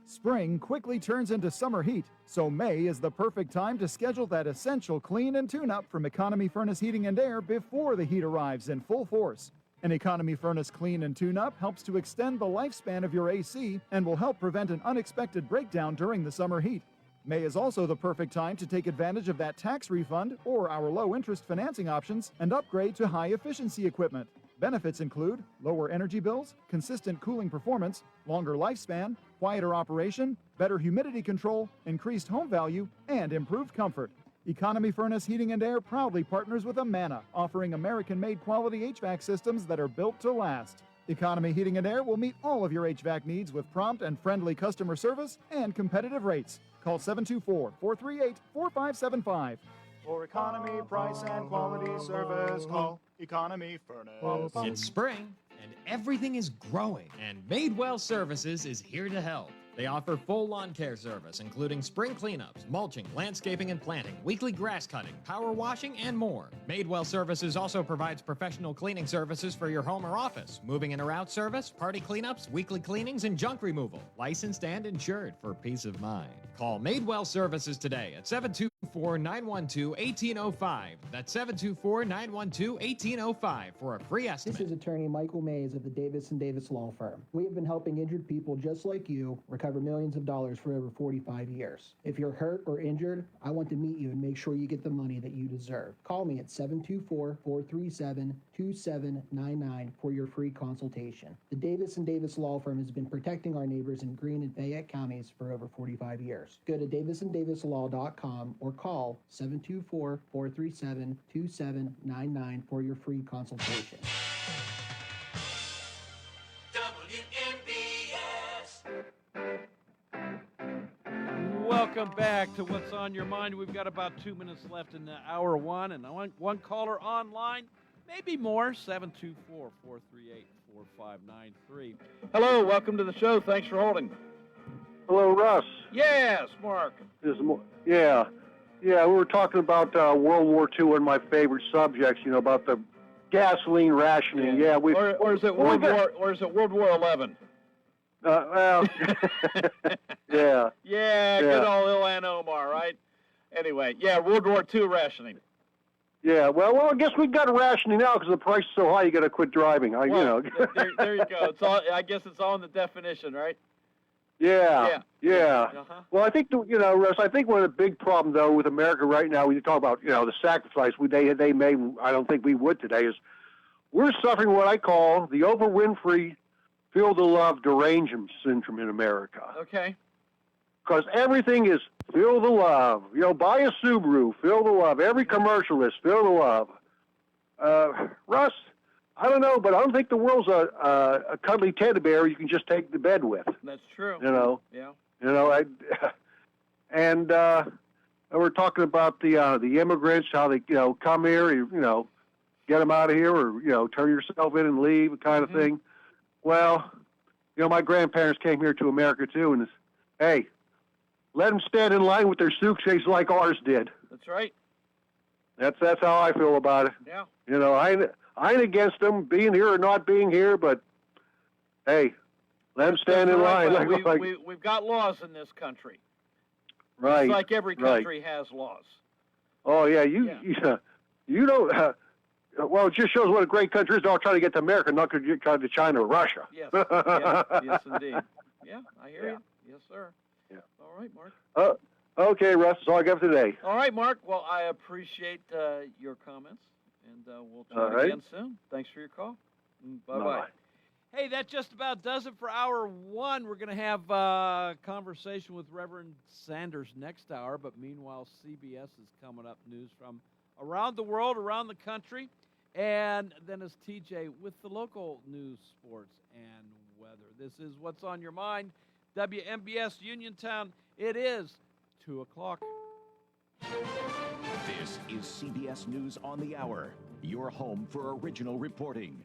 Spring quickly turns into summer heat, so May is the perfect time to schedule that essential clean and tune-up from Economy Furnace Heating and Air before the heat arrives in full force. An Economy Furnace clean and tune-up helps to extend the lifespan of your AC and will help prevent an unexpected breakdown during the summer heat. May is also the perfect time to take advantage of that tax refund or our low-interest financing options and upgrade to high-efficiency equipment. Benefits include lower energy bills, consistent cooling performance, longer lifespan, quieter operation, better humidity control, increased home value, and improved comfort. Economy Furnace Heating and Air proudly partners with Amana, offering American-made quality HVAC systems that are built to last. Economy Heating and Air will meet all of your HVAC needs with prompt and friendly customer service and competitive rates. Call 724-438-4575. For economy, price, and quality service, call Economy Furnace. It's spring, and everything is growing, and Madewell Services is here to help. They offer full lawn care service, including spring cleanups, mulching, landscaping and planting, weekly grass cutting, power washing, and more. Madewell Services also provides professional cleaning services for your home or office, moving in or out service, party cleanups, weekly cleanings, and junk removal. Licensed and insured for peace of mind. Call Madewell Services today at 724-912-1805. That's 724-912-1805 for a free estimate. This is attorney Michael Mays of the Davis & Davis Law Firm. We have been helping injured people just like you recover millions of dollars for over 45 years. If you're hurt or injured, I want to meet you and make sure you get the money that you deserve. Call me at 724-437-2799 for your free consultation. The Davis & Davis Law Firm has been protecting our neighbors in Greene and Fayette counties for over 45 years. Go to davisanddavislaw.com or call 724-437-2799 for your free consultation. Welcome back to What's on Your Mind. We've got about 2 minutes left in the hour one, and I want one caller online, maybe more, 724-438-4593. Hello, welcome to the show. Thanks for holding. Hello, Russ. Yes, Mark. Yeah, we were talking about World War II, one of my favorite subjects. You know, about the gasoline rationing. Yeah, or is it World War 11? Well, yeah. Yeah, good old Ilhan Omar, right? Anyway, yeah, World War II rationing. Yeah, well, I guess we've got a rationing now because the price is so high. You got to quit driving. There you go. It's all. I guess it's all in the definition, right? Yeah. Well, I think Russ. I think one of the big problems though with America right now, when you talk about the sacrifice they made. I don't think we would today. Is we're suffering what I call the Oprah Winfrey Feel the Love derangement syndrome in America. Okay. Because everything is feel the love. You know, buy a Subaru, feel the love. Every commercial is feel the love. Russ, I don't know, but I don't think the world's a cuddly teddy bear you can just take to bed with. That's true. You know. Yeah. You know, and we're talking about the immigrants, how they come here, get them out of here, or turn yourself in and leave, kind of thing. Well, my grandparents came here to America too, and hey, let them stand in line with their suitcase like ours did. That's right. That's how I feel about it. Yeah. I ain't against them being here or not being here, but hey, let them stand in line. We've got laws in this country. Right. It's like every country has laws. Oh yeah, you don't. Well, it just shows what a great country is. They're all trying to get to America, not to try to China or Russia. Yes. Yes, indeed. Yeah, I hear you. Yes, sir. Yeah. All right, Mark. Okay, Russ. That's all I got for today. All right, Mark. Well, I appreciate your comments, and we'll All chat right. again soon. Thanks for your call. Bye-bye. Bye-bye. Hey, that just about does it for hour one. We're going to have a conversation with Reverend Sanders next hour, but meanwhile, CBS is coming up, news from around the world, around the country, and then it's TJ with the local news, sports, and weather. This is What's on Your Mind, WMBS Uniontown. It is 2 o'clock. This is CBS News on the Hour, your home for original reporting.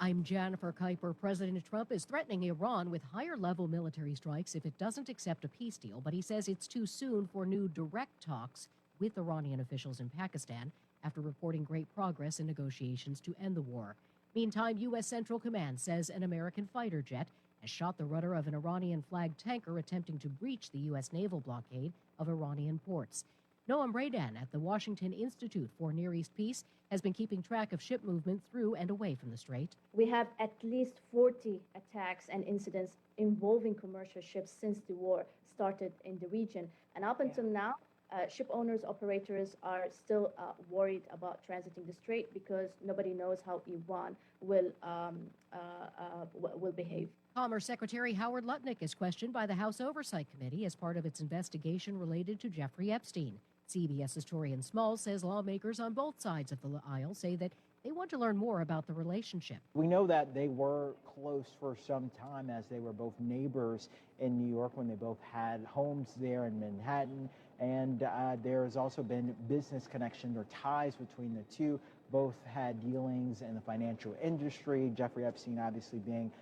I'm Jennifer Kuiper. President Trump is threatening Iran with higher-level military strikes if it doesn't accept a peace deal, but he says it's too soon for new direct talks with Iranian officials in Pakistan after reporting great progress in negotiations to end the war. Meantime, U.S. Central Command says an American fighter jet has shot the rudder of an Iranian-flagged tanker attempting to breach the U.S. naval blockade of Iranian ports. Noam Raydan at the Washington Institute for Near East Peace has been keeping track of ship movement through and away from the strait. We have at least 40 attacks and incidents involving commercial ships since the war started in the region. And up until now, ship owners, operators are still worried about transiting the strait because nobody knows how Iran will behave. Commerce Secretary Howard Lutnick is questioned by the House Oversight Committee as part of its investigation related to Jeffrey Epstein. CBS's Torian Smalls says lawmakers on both sides of the aisle say that they want to learn more about the relationship. We know that they were close for some time as they were both neighbors in New York when they both had homes there in Manhattan. And there has also been business connections or ties between the two. Both had dealings in the financial industry, Jeffrey Epstein obviously being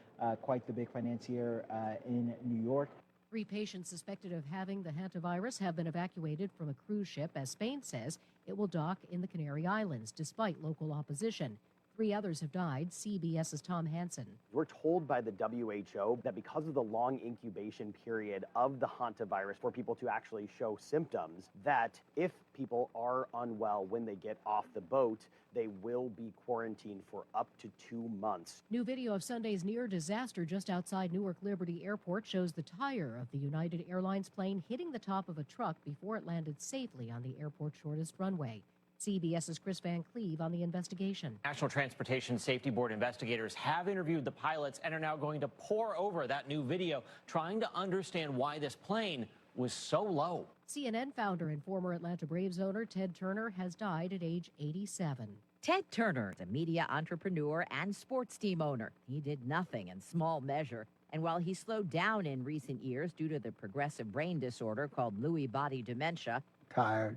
quite the big financier in New York. 3 patients suspected of having the hantavirus have been evacuated from a cruise ship as Spain says it will dock in the Canary Islands despite local opposition. 3 others have died. CBS's Tom Hansen. We're told by the WHO that because of the long incubation period of the hantavirus for people to actually show symptoms, that if people are unwell when they get off the boat, they will be quarantined for up to 2 months. New video of Sunday's near disaster just outside Newark Liberty Airport shows the tire of the United Airlines plane hitting the top of a truck before it landed safely on the airport's shortest runway. CBS's Chris Van Cleve on the investigation. National Transportation Safety Board investigators have interviewed the pilots and are now going to pore over that new video, trying to understand why this plane was so low. CNN founder and former Atlanta Braves owner Ted Turner has died at age 87. Ted Turner, the media entrepreneur and sports team owner. He did nothing in small measure. And while he slowed down in recent years due to the progressive brain disorder called Lewy body dementia, tired,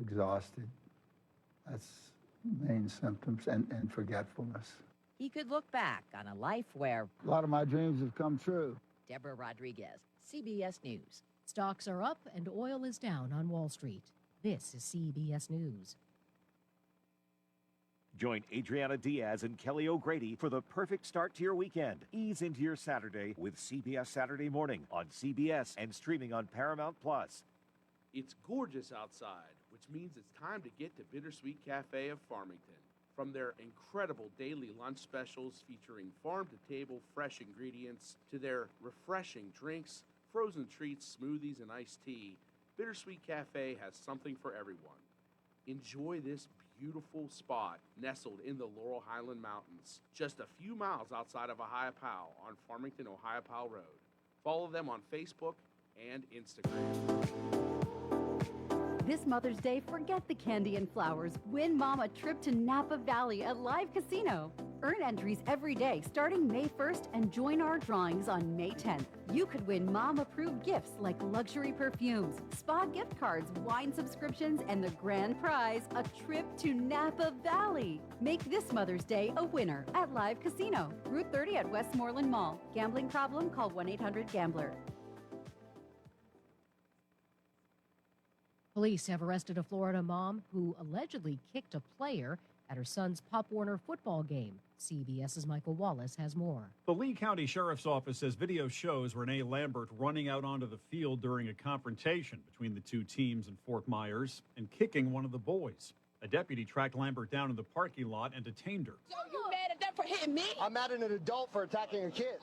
exhausted. That's main symptoms, and forgetfulness. he could look back on a life where A lot of my dreams have come true. Deborah Rodriguez, CBS News. Stocks are up and oil is down on Wall Street. This is CBS News. Join Adriana Diaz and Kelly O'Grady for the perfect start to your weekend. Ease into your Saturday with CBS Saturday Morning on CBS and streaming on Paramount+. It's gorgeous outside, which means it's time to get to Bittersweet Cafe of Farmington. From their incredible daily lunch specials featuring farm-to-table fresh ingredients to their refreshing drinks, frozen treats, smoothies, and iced tea, Bittersweet Cafe has something for everyone. Enjoy this beautiful spot nestled in the Laurel Highland Mountains, just a few miles outside of Ohiopyle on Farmington, Ohiopyle Road. Follow them on Facebook and Instagram. This Mother's Day, forget the candy and flowers. Win Mom a trip to Napa Valley at Live Casino. Earn entries every day starting May 1st and join our drawings on May 10th. You could win Mom-approved gifts like luxury perfumes, spa gift cards, wine subscriptions, and the grand prize, a trip to Napa Valley. Make this Mother's Day a winner at Live Casino, Route 30 at Westmoreland Mall. Gambling problem? Call 1-800-GAMBLER. Police have arrested a Florida mom who allegedly kicked a player at her son's Pop Warner football game. CBS's Michael Wallace has more. The Lee County Sheriff's Office says video shows Renee Lambert running out onto the field during a confrontation between the two teams in Fort Myers and kicking one of the boys. A deputy tracked Lambert down in the parking lot and detained her. So you mad at them for hitting me? I'm mad at an adult for attacking a kid.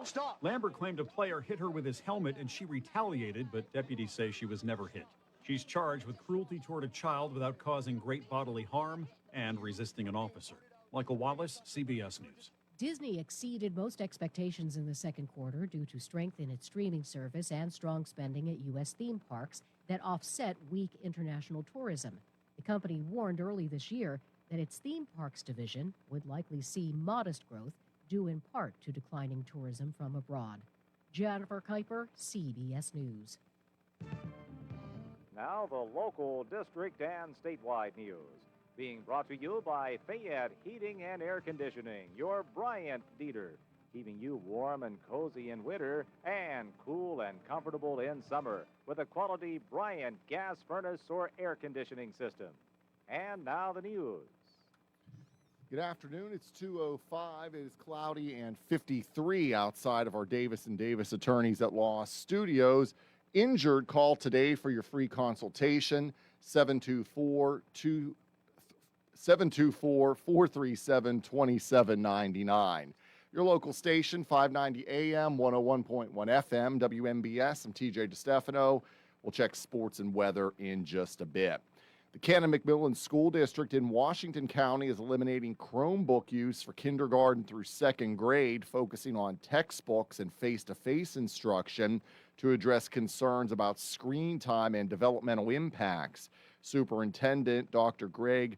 Stop. Lambert claimed a player hit her with his helmet and she retaliated, but deputies say she was never hit. She's charged with cruelty toward a child without causing great bodily harm and resisting an officer. Michael Wallace, CBS News. Disney exceeded most expectations in the second quarter due to strength in its streaming service and strong spending at U.S. theme parks that offset weak international tourism. The company warned early this year that its theme parks division would likely see modest growth due in part to declining tourism from abroad. Jennifer Kuiper, CBS News. Now the local, district, and statewide news. Being brought to you by Fayette Heating and Air Conditioning, your Bryant dealer. Keeping you warm and cozy in winter and cool and comfortable in summer with a quality Bryant gas furnace or air conditioning system. And now the news. Good afternoon. It's 2:05. It is cloudy and 53 outside of our Davis & Davis Attorneys at Law studios. Injured, call today for your free consultation, 724-437-2799. Your local station, 590 AM, 101.1 FM, WMBS. I'm TJ DeStefano. We'll check sports and weather in just a bit. The Cannon-McMillan School District in Washington County is eliminating Chromebook use for kindergarten through second grade, focusing on textbooks and face-to-face instruction to address concerns about screen time and developmental impacts. Superintendent Dr. Greg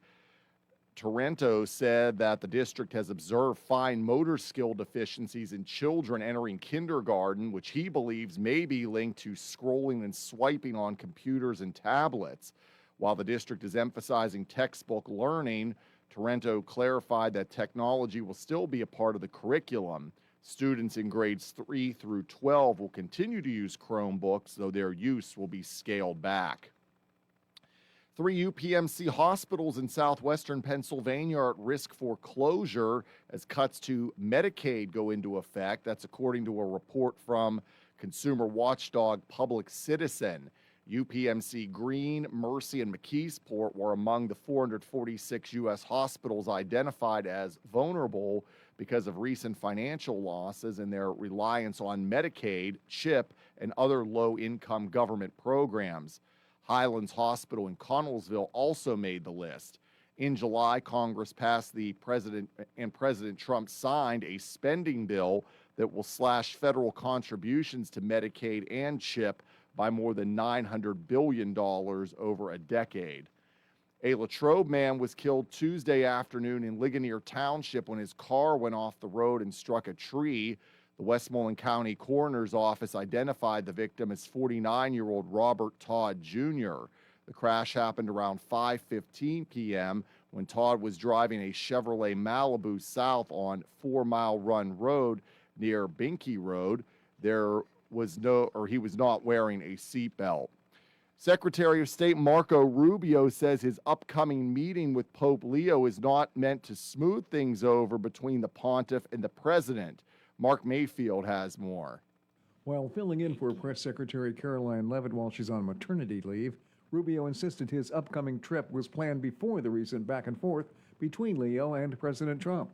Torrento said that the district has observed fine motor skill deficiencies in children entering kindergarten, which he believes may be linked to scrolling and swiping on computers and tablets. While the district is emphasizing textbook learning, Torrento clarified that technology will still be a part of the curriculum. Students in grades 3 through 12 will continue to use Chromebooks, though their use will be scaled back. 3 UPMC hospitals in southwestern Pennsylvania are at risk for closure as cuts to Medicaid go into effect. That's according to a report from consumer watchdog Public Citizen. UPMC Green, Mercy, and McKeesport were among the 446 U.S. hospitals identified as vulnerable because of recent financial losses and their reliance on Medicaid, CHIP, and other low-income government programs. Highlands Hospital in Connellsville also made the list. In July, Congress passed President Trump signed a spending bill that will slash federal contributions to Medicaid and CHIP by more than $900 billion over a decade. A Latrobe man was killed Tuesday afternoon in Ligonier Township when his car went off the road and struck a tree. The Westmoreland County Coroner's Office identified the victim as 49-year-old Robert Todd Jr. The crash happened around 5:15 p.m. when Todd was driving a Chevrolet Malibu south on 4 Mile Run Road near Binky Road. He was not wearing a seatbelt. Secretary of State Marco Rubio says his upcoming meeting with Pope Leo is not meant to smooth things over between the pontiff and the president. Mark Mayfield has more. While filling in for Press Secretary Caroline Leavitt while she's on maternity leave, Rubio insisted his upcoming trip was planned before the recent back and forth between Leo and President Trump.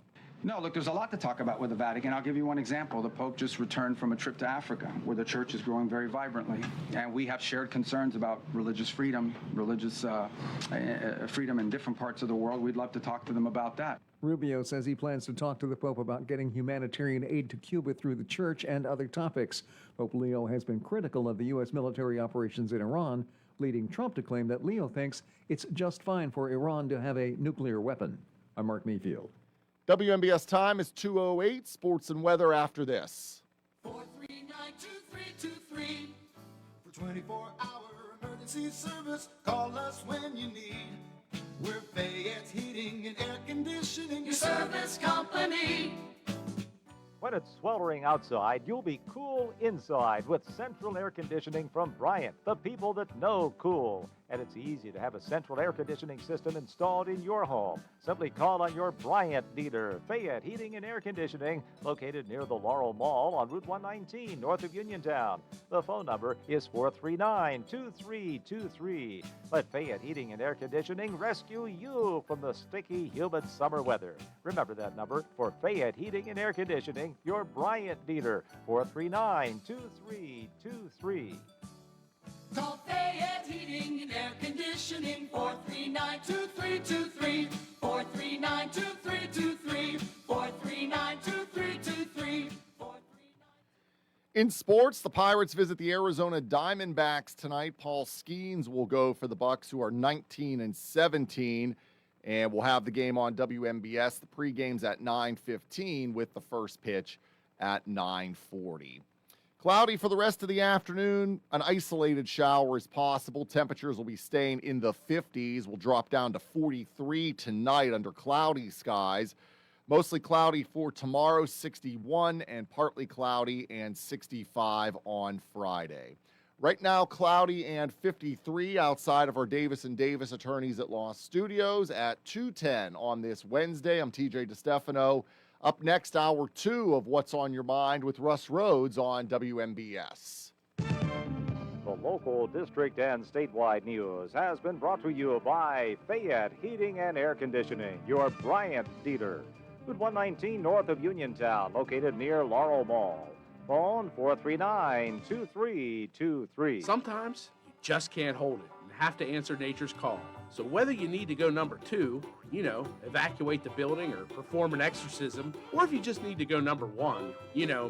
No, look, there's a lot to talk about with the Vatican. I'll give you one example. The Pope just returned from a trip to Africa, where the church is growing very vibrantly. And we have shared concerns about religious freedom, freedom in different parts of the world. We'd love to talk to them about that. Rubio says he plans to talk to the Pope about getting humanitarian aid to Cuba through the church and other topics. Pope Leo has been critical of the U.S. military operations in Iran, leading Trump to claim that Leo thinks it's just fine for Iran to have a nuclear weapon. I'm Mark Mayfield. WMBS time is 2:08. Sports and weather after this. 439-2323. For 24-hour emergency service, call us when you need. We're Fayette's Heating and Air Conditioning, your service company. When it's sweltering outside, you'll be cool inside with central air conditioning from Bryant, the people that know cool. And it's easy to have a central air conditioning system installed in your home. Simply call on your Bryant dealer, Fayette Heating and Air Conditioning, located near the Laurel Mall on Route 119, north of Uniontown. The phone number is 439-2323. Let Fayette Heating and Air Conditioning rescue you from the sticky, humid summer weather. Remember that number for Fayette Heating and Air Conditioning, your Bryant dealer, 439-2323. Call Fayette Heating and Air Conditioning, 439-2323, 439-2323, 439-2323. In sports, the Pirates visit the Arizona Diamondbacks tonight. Paul Skeens will go for the Bucks, who are 19-17, and we'll have the game on WMBS. The pregame's at 9:15 with the first pitch at 9:40. Cloudy for the rest of the afternoon. An isolated shower is possible. Temperatures will be staying in the 50s. Will drop down to 43 tonight under cloudy skies. Mostly cloudy for tomorrow, 61, and partly cloudy and 65 on Friday. Right now, cloudy and 53 outside of our Davis & Davis Attorneys at Law Studios at 2:10 on this Wednesday. I'm TJ DeStefano. Up next, hour 2 of What's on Your Mind with Russ Rhodes on WMBS. The local, district, and statewide news has been brought to you by Fayette Heating and Air Conditioning, your Bryant dealer. Route 119 north of Uniontown, located near Laurel Mall. Phone 439-2323. Sometimes you just can't hold it and have to answer nature's call. So whether you need to go number 2, evacuate the building or perform an exorcism, or if you just need to go number 1,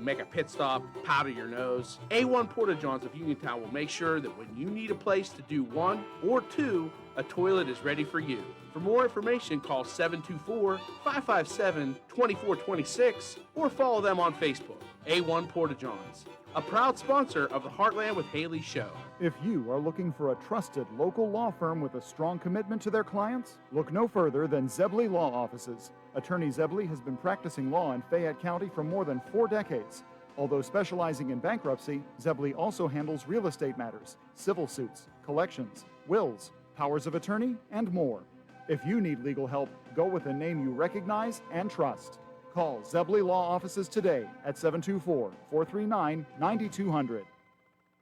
make a pit stop, powder your nose, A1 Porta-Johns of Uniontown will make sure that when you need a place to do 1 or 2, a toilet is ready for you. For more information, call 724-557-2426 or follow them on Facebook. A1 Porta-Johns, a proud sponsor of the Heartland with Haley show. If you are looking for a trusted local law firm with a strong commitment to their clients, look no further than Zebley Law Offices. Attorney Zebley has been practicing law in Fayette County for more than 4 decades. Although specializing in bankruptcy, Zebley also handles real estate matters, civil suits, collections, wills, powers of attorney, and more. If you need legal help, go with a name you recognize and trust. Call Zebley Law Offices today at 724-439-9200.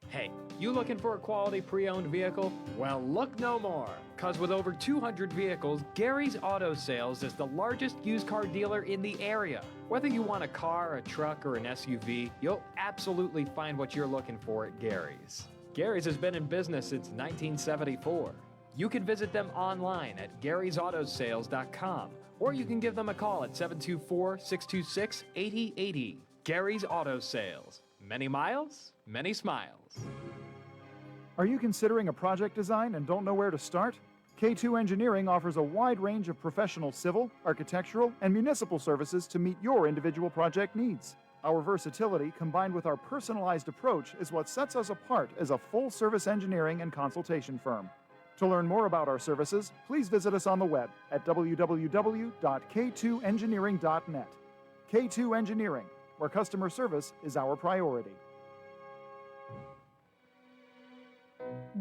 Hey, you looking for a quality pre-owned vehicle? Well, look no more, because with over 200 vehicles, Gary's Auto Sales is the largest used car dealer in the area. Whether you want a car, a truck, or an SUV, you'll absolutely find what you're looking for at Gary's. Gary's has been in business since 1974. You can visit them online at garysautosales.com, or you can give them a call at 724-626-8080. Gary's Auto Sales. Many miles, many smiles. Are you considering a project design and don't know where to start? K2 Engineering offers a wide range of professional civil, architectural, and municipal services to meet your individual project needs. Our versatility combined with our personalized approach is what sets us apart as a full-service engineering and consultation firm. To learn more about our services, please visit us on the web at www.k2engineering.net. K2 Engineering, where customer service is our priority.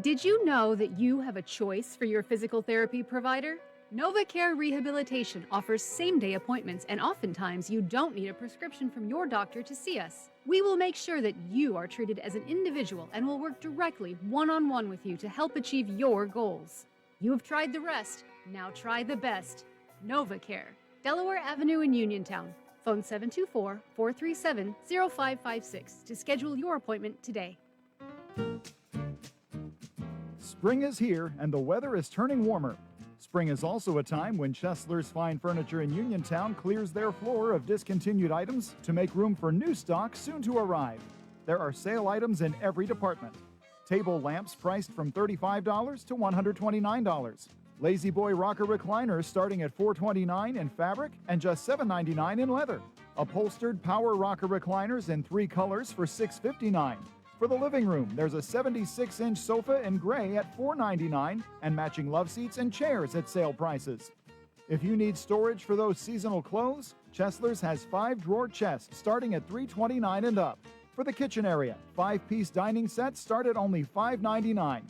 Did you know that you have a choice for your physical therapy provider? NovaCare Rehabilitation offers same-day appointments, and oftentimes you don't need a prescription from your doctor to see us. We will make sure that you are treated as an individual and will work directly one-on-one with you to help achieve your goals. You have tried the rest, now try the best. NovaCare, Delaware Avenue in Uniontown, Phone 724-437-0556 to schedule your appointment today. Spring is here and the weather is turning warmer. Spring is also a time when Chesler's Fine Furniture in Uniontown clears their floor of discontinued items to make room for new stock soon to arrive. There are sale items in every department. Table lamps priced from $35 to $129. Lazy Boy rocker recliners starting at $429 in fabric and just $799 in leather. Upholstered power rocker recliners in 3 colors for $659. For the living room, there's a 76-inch sofa in gray at $499 and matching love seats and chairs at sale prices. If you need storage for those seasonal clothes, Chesler's has 5-drawer chests starting at $329 and up. For the kitchen area, 5-piece dining sets start at only $599.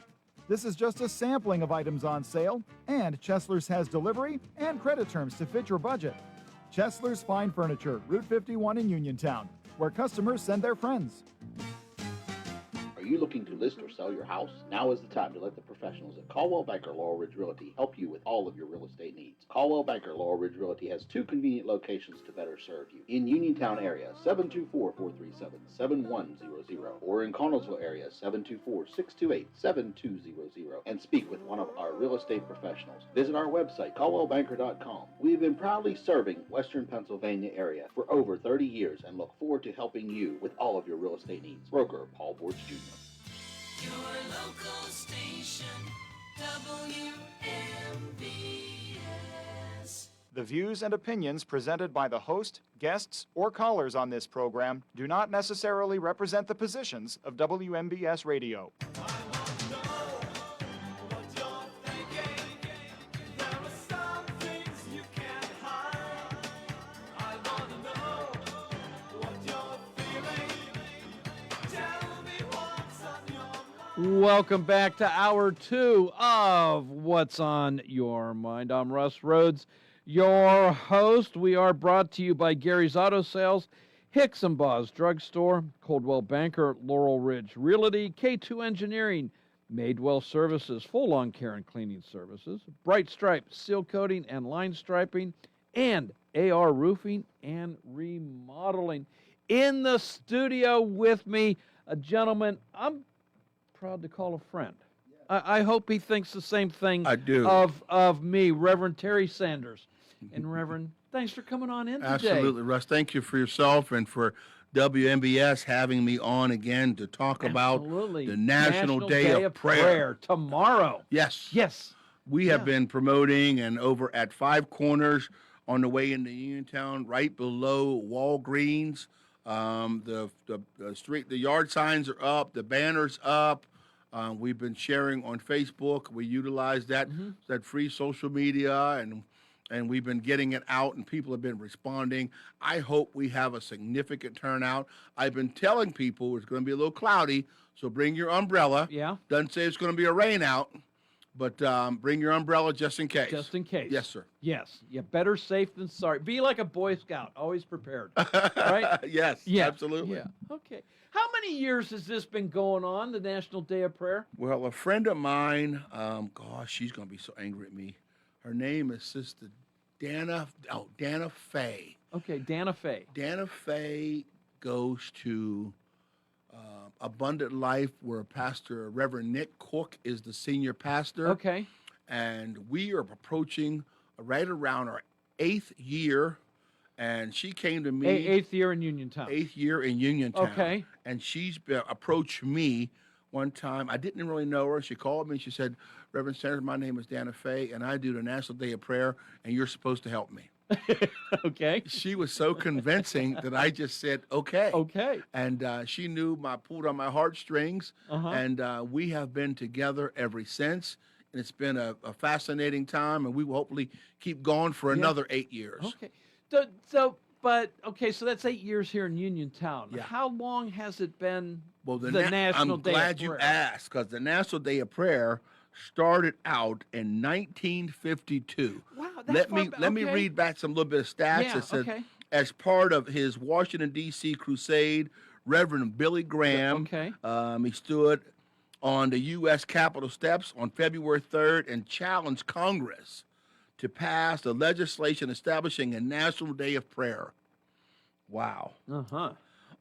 This is just a sampling of items on sale, and Chesler's has delivery and credit terms to fit your budget. Chesler's Fine Furniture, Route 51 in Uniontown, where customers send their friends. Are you looking to list or sell your house? Now is the time to let the professionals at Caldwell Banker Laurel Ridge Realty help you with all of your real estate needs. Caldwell Banker Laurel Ridge Realty has 2 convenient locations to better serve you. In Uniontown area, 724-437-7100, or in Connellsville area, 724-628-7200, and speak with one of our real estate professionals. Visit our website, caldwellbanker.com. We have been proudly serving Western Pennsylvania area for over 30 years and look forward to helping you with all of your real estate needs. Broker Paul Borge Jr. Your local station, WMBS. The views and opinions presented by the host, guests, or callers on this program do not necessarily represent the positions of WMBS Radio. Welcome back to Hour 2 of What's on Your Mind. I'm Russ Rhodes, your host. We are brought to you by Gary's Auto Sales, Hicks and Baugh's Drugstore, Coldwell Banker, Laurel Ridge Realty, K2 Engineering, Madewell Services, full lawn care and cleaning services, Bright Stripe, seal coating and line striping, and AR Roofing and Remodeling. In the studio with me, a gentleman I'm proud to call a friend. I hope he thinks the same thing I do. Of me, Reverend Terry Sanders. And Reverend, thanks for coming on in today. Absolutely, Russ. Thank you for yourself and for WMBS having me on again to talk about the National Day of Prayer. Tomorrow. Yes. Yes. We have been promoting and over at 5 Corners on the way into Uniontown, right below Walgreens. The yard signs are up, the banner's up. We've been sharing on Facebook. We utilize that free social media, and we've been getting it out, and people have been responding. I hope we have a significant turnout. I've been telling people it's going to be a little cloudy, so bring your umbrella. Yeah. Doesn't say it's going to be a rain out, but bring your umbrella just in case. Just in case. Yes, sir. Yes. Yeah, better safe than sorry. Be like a Boy Scout, always prepared. Right? Yes, yeah. absolutely. Yeah. Okay. How many years has this been going on, the National Day of Prayer? Well, a friend of mine, gosh, she's going to be so angry at me. Her name is Sister Dana Fay. Okay, Dana Fay. Dana Fay goes to Abundant Life, where Pastor Reverend Nick Cook is the senior pastor. Okay. And we are approaching right around our 8th year. And she came to me. 8th year in Uniontown. 8th year in Uniontown. Okay. And she's approached me one time. I didn't really know her. She called me and she said, Reverend Sanders, my name is Dana Fay, and I do the National Day of Prayer, and you're supposed to help me. Okay. She was so convincing that I just said, okay. Okay. And she knew pulled on my heartstrings, and we have been together ever since. And it's been a fascinating time, and we will hopefully keep going for another 8 years. Okay. So that's 8 years here in Uniontown. Yeah. How long has it been the National I'm Day glad of you Prayer? asked, because the National Day of Prayer started out in 1952. Wow, Let me read back some little bit of stats. Yeah, That says, okay. as part of his Washington, D.C. crusade, Reverend Billy Graham, he stood on the U.S. Capitol steps on February 3rd and challenged Congress to pass the legislation establishing a National Day of Prayer. Wow. Uh-huh.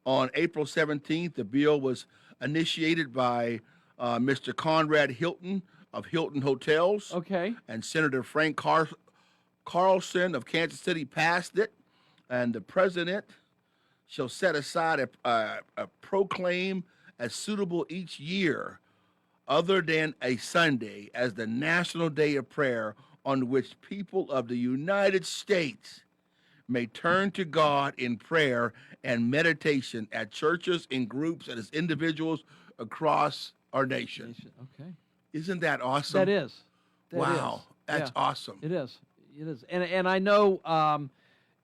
On April 17th, the bill was initiated by Mr. Conrad Hilton of Hilton Hotels. Okay. And Senator Frank Carlson of Kansas City passed it. And the president shall set aside a proclaim as suitable each year, other than a Sunday, as the National Day of Prayer, on which people of the United States may turn to God in prayer and meditation at churches, in groups, and as individuals across our nation. Okay. Isn't that awesome? That is. Wow. That's awesome. It is. It is. And I know,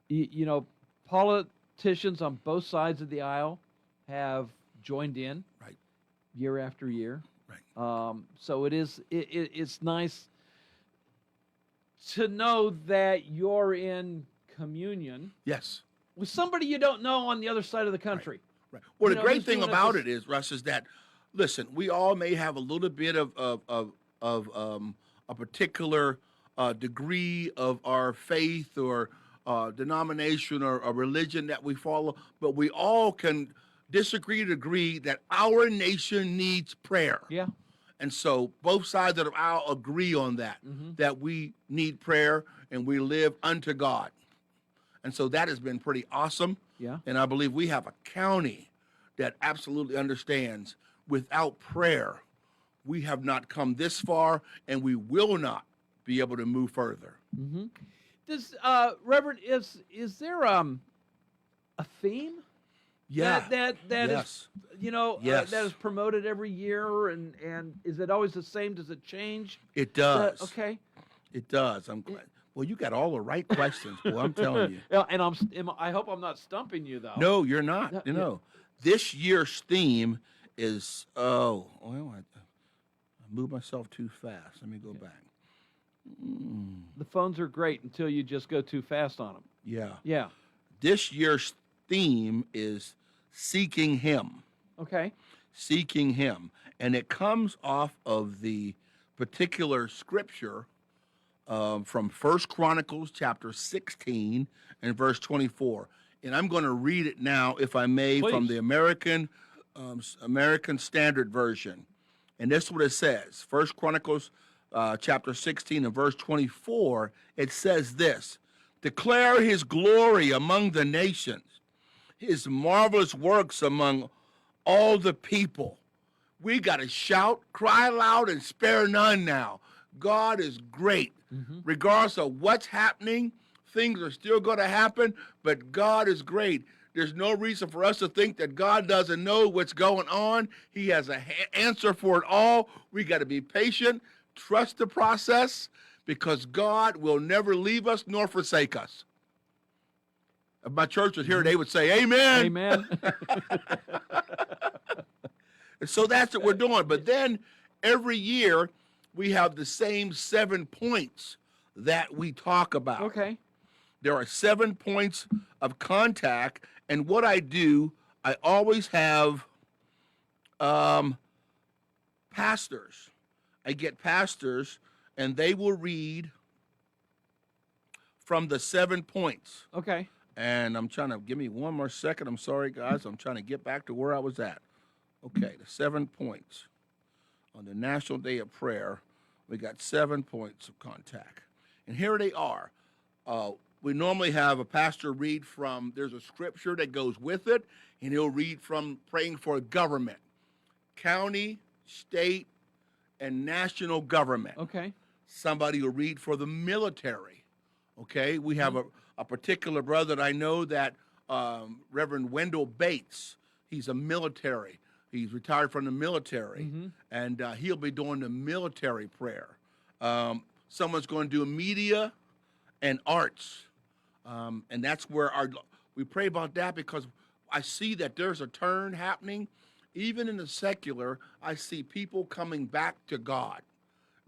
you know, politicians on both sides of the aisle have joined in. Right. Year after year. Right. So it's nice to know that you're in communion. Yes. With somebody you don't know on the other side of the country. Right. Well, You the know, great who's thing doing about this- it is, Russ, is that, listen, we all may have a little bit of a particular degree of our faith or denomination or a religion that we follow, but we all can disagree to agree that our nation needs prayer. Yeah. And so both sides of the aisle agree on that, that we need prayer and we live unto God. And so that has been pretty awesome. Yeah. And I believe we have a county that absolutely understands without prayer, we have not come this far and we will not be able to move further. Mm-hmm. Does Reverend, is there a theme? Yeah. That Yes. is, you know, Yes. that is promoted every year, and is it always the same? Does it change? It does. Okay. It does. I'm glad. Well, you got all the right questions, boy. I'm telling you. Yeah, and I hope I'm not stumping you though. No, you're not. No, You know, this year's theme is I moved myself too fast. Let me go back. The phones are great until you just go too fast on them. Yeah. Yeah. This year's theme is seeking Him. Okay. Seeking Him, and it comes off of the particular scripture from 1 Chronicles chapter 16 and verse 24. And I'm going to read it now, if I may, from Please. the American Standard Version. And this is what it says. 1 Chronicles chapter 16 and verse 24, it says this: declare His glory among the nations, His marvelous works among all the people. We got to shout, cry loud, and spare none now. God is great. Regardless of what's happening, things are still going to happen, but God is great. There's no reason for us to think that God doesn't know what's going on. He has an answer for it all. We got to be patient, trust the process, because God will never leave us nor forsake us. If my church was here, they would say, amen. Amen. And so that's what we're doing. But then every year we have the same 7 points that we talk about. Okay. There are 7 points of contact. And what I do, I always have pastors. I get pastors, and they will read from the 7 points. Okay. And I'm trying to, give me one more second. I'm sorry, guys. I'm trying to get back to where I was at. Okay, the 7 points. On the National Day of Prayer, we got 7 points of contact. And here they are. We normally have a pastor read from, there's a scripture that goes with it, and he'll read from praying for government, county, state, and national government. Okay. Somebody will read for the military. Okay, we have a particular brother that I know that Reverend Wendell Bates, he's a military. He's retired from the military, and he'll be doing the military prayer. Someone's going to do media and arts, and that's where we pray about that, because I see that there's a turn happening. Even in the secular, I see people coming back to God.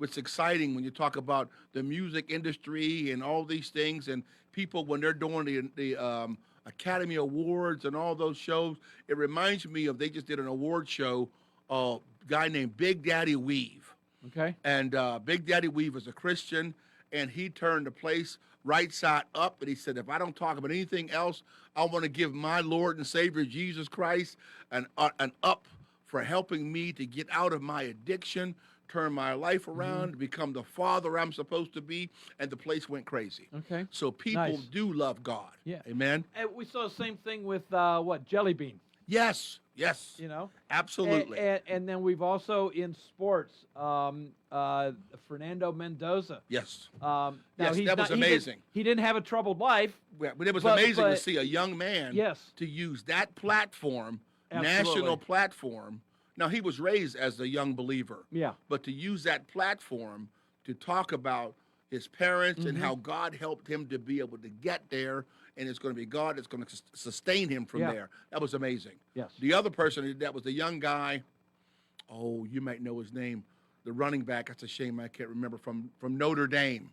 It's exciting when you talk about the music industry and all these things, and people when they're doing the Academy Awards and all those shows. It reminds me of, they just did an award show, a guy named Big Daddy Weave. Okay. And Big Daddy Weave is a Christian, and he turned the place right side up. And he said, if I don't talk about anything else, I want to give my Lord and Savior Jesus Christ an up for helping me to get out of my addiction, turn my life around, become the father I'm supposed to be, and the place went crazy. Okay. So people Nice. do love God. Yeah. Amen. And we saw the same thing with Jelly Bean. Yes. Yes. You know, absolutely. And then we've also in sports, Fernando Mendoza. Yes. Now yes, he's that was amazing. He didn't have a troubled life. Yeah, but it was amazing to see a young man yes. to use that platform, Absolutely. national platform. Now, he was raised as a young believer. Yeah. But to use that platform to talk about his parents and how God helped him to be able to get there, and it's going to be God that's going to sustain him from there. That was amazing. Yes. The other person that was the young guy, oh, you might know his name, the running back. That's a shame I can't remember, from Notre Dame.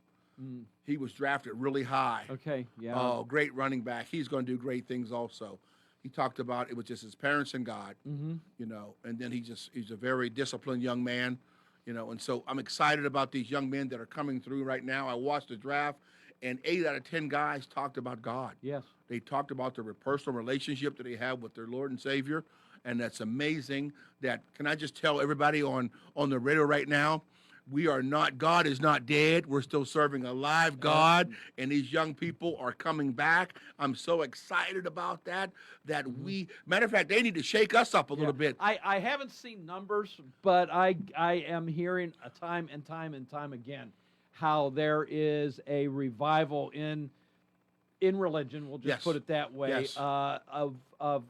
He was drafted really high. Okay, yeah. Oh, great running back. He's going to do great things also. He talked about it was just his parents and God, you know, and then he's a very disciplined young man, you know, and so I'm excited about these young men that are coming through right now. I watched the draft, and 8 out of 10 guys talked about God. Yes. They talked about their personal relationship that they have with their Lord and Savior, and that's amazing. That, can I just tell everybody on the radio right now, God is not dead. We're still serving a live God, and these young people are coming back. I'm so excited about that, matter of fact, they need to shake us up a little bit. I haven't seen numbers, but I am hearing time and time again how there is a revival in religion, we'll just put it that way, of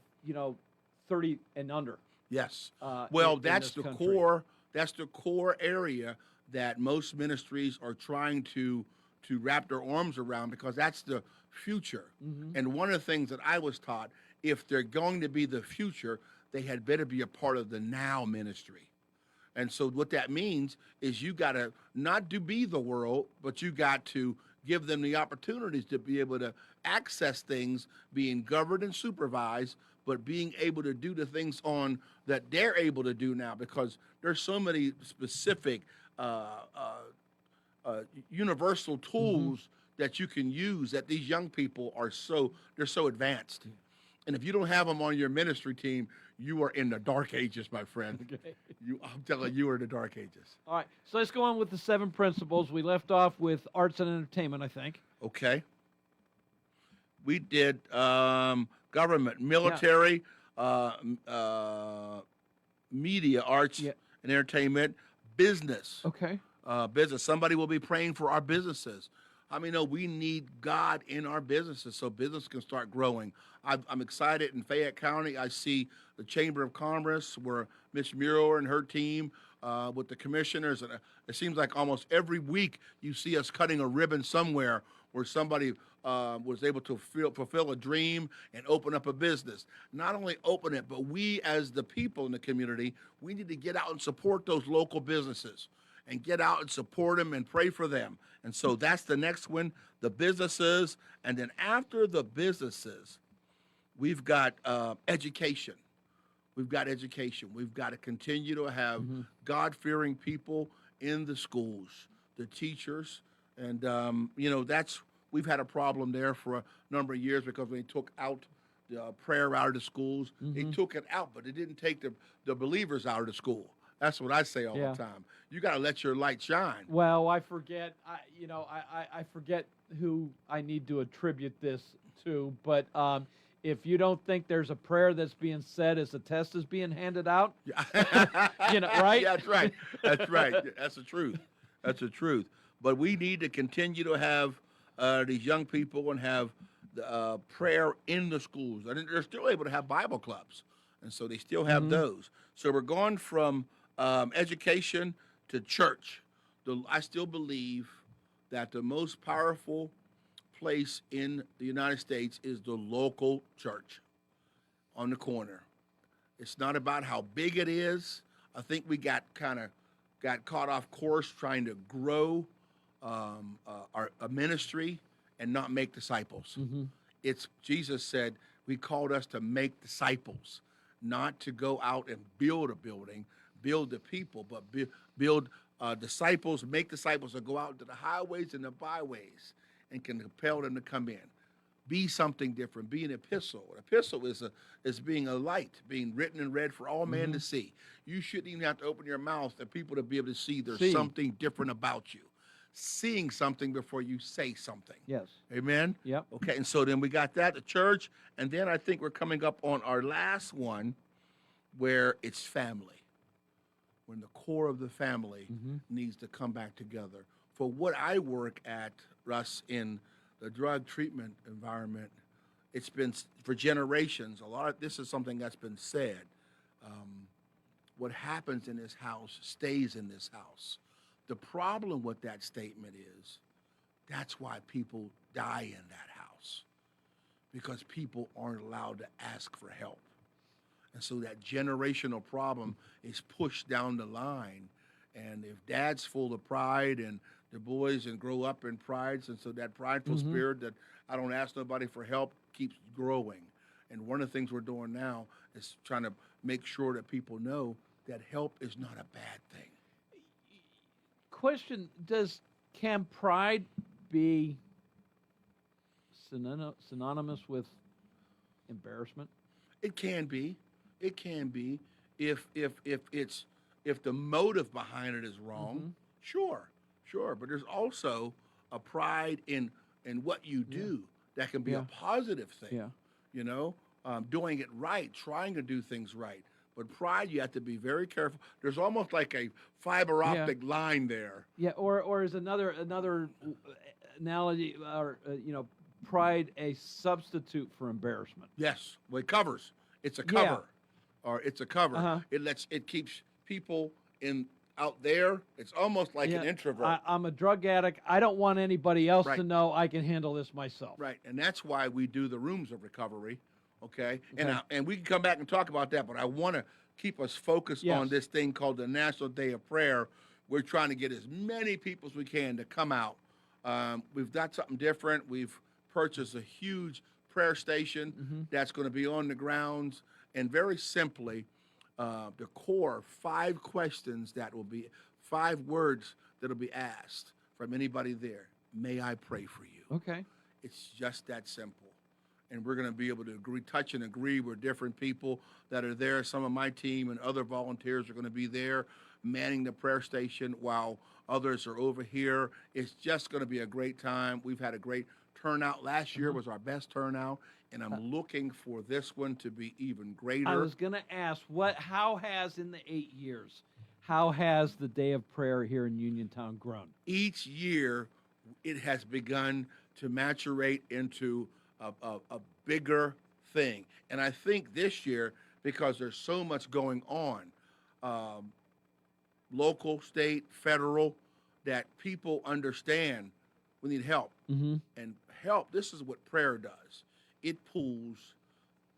30 and under. Yes. Well, that's the core. That's the core area that most ministries are trying to wrap their arms around, because that's the future. And one of the things that I was taught, if they're going to be the future, they had better be a part of the now ministry. And so what that means is you got to not to be the world, but you got to give them the opportunities to be able to access things, being governed and supervised, but being able to do the things on that they're able to do now, because there's so many specific universal tools that you can use that these young people they're so advanced. And if you don't have them on your ministry team, you are in the dark ages, my friend. Okay. I'm telling you, are in the dark ages. All right, so let's go on with the 7 principles. We left off with arts and entertainment, I think. Okay. We did government, military, media, arts and entertainment, business. Okay. Business. Somebody will be praying for our businesses. I mean, we need God in our businesses so business can start growing. I'm excited in Fayette County. I see the Chamber of Commerce where Ms. Muir and her team with the commissioners, and it seems like almost every week you see us cutting a ribbon somewhere where somebody was able to fulfill a dream and open up a business. Not only open it, but we as the people in the community, we need to get out and support those local businesses and get out and support them and pray for them. And so that's the next one, the businesses. And then after the businesses, we've got education. We've got education. We've got to continue to have God-fearing people in the schools, the teachers. And, we've had a problem there for a number of years because when they took out the prayer out of the schools, they took it out, but they didn't take the believers out of the school. That's what I say all the time. You got to let your light shine. Well, I forget, I forget who I need to attribute this to, but if you don't think there's a prayer that's being said as a test is being handed out, right? Yeah, that's right. That's right. That's the truth. That's the truth. But we need to continue to have these young people and have prayer in the schools. I think they're still able to have Bible clubs, and so they still have those. So we're going from education to church. I still believe that the most powerful place in the United States is the local church on the corner. It's not about how big it is. I think we got caught off course trying to grow a ministry and not make disciples. It's Jesus said he called us to make disciples, not to go out and build a building, build the people, but build disciples, make disciples, or go out into the highways and the byways and can compel them to come in. Be something different. Be an epistle. An epistle is being a light, being written and read for all men to see. You shouldn't even have to open your mouth for people to be able to see there's something different about you. Seeing something before you say something. Yes. Amen? Yep. Okay, and so then we got that, the church, and then I think we're coming up on our last one where it's family. When the core of the family needs to come back together. For what I work at, Russ, in the drug treatment environment, it's been for generations. This is something that's been said. What happens in this house stays in this house. The problem with that statement is that's why people die in that house, because people aren't allowed to ask for help. And so that generational problem is pushed down the line. And if dad's full of pride and the boys and grow up in pride, and so that prideful spirit that I don't ask nobody for help keeps growing. And one of the things we're doing now is trying to make sure that people know that help is not a bad thing. Question, can pride be synonymous with embarrassment? It can be. It can be if the motive behind it is wrong. Sure. But there's also a pride in what you do that can be a positive thing. You know, doing it right, trying to do things right. But pride, you have to be very careful. There's almost like a fiber optic line there. Yeah, or is another analogy, or pride a substitute for embarrassment? Yes, well, it covers. It's a cover, or it's a cover. It keeps people out there. It's almost like an introvert. I'm a drug addict. I don't want anybody else to know. I can handle this myself. Right, and that's why we do the rooms of recovery. Okay. And we can come back and talk about that, but I want to keep us focused on this thing called the National Day of Prayer. We're trying to get as many people as we can to come out. We've got something different. We've purchased a huge prayer station that's going to be on the grounds, and very simply, the core 5 questions that will be 5 words that will be asked from anybody there. May I pray for you? Okay. It's just that simple. And we're going to be able to touch and agree with different people that are there. Some of my team and other volunteers are going to be there manning the prayer station while others are over here. It's just going to be a great time. We've had a great turnout. Last year was our best turnout, and I'm looking for this one to be even greater. I was going to ask, how has in the 8 years, how has the Day of Prayer here in Uniontown grown? Each year, it has begun to maturate into a bigger thing. And I think this year, because there's so much going on, local, state, federal, that people understand we need help. And help, this is what prayer does. It pulls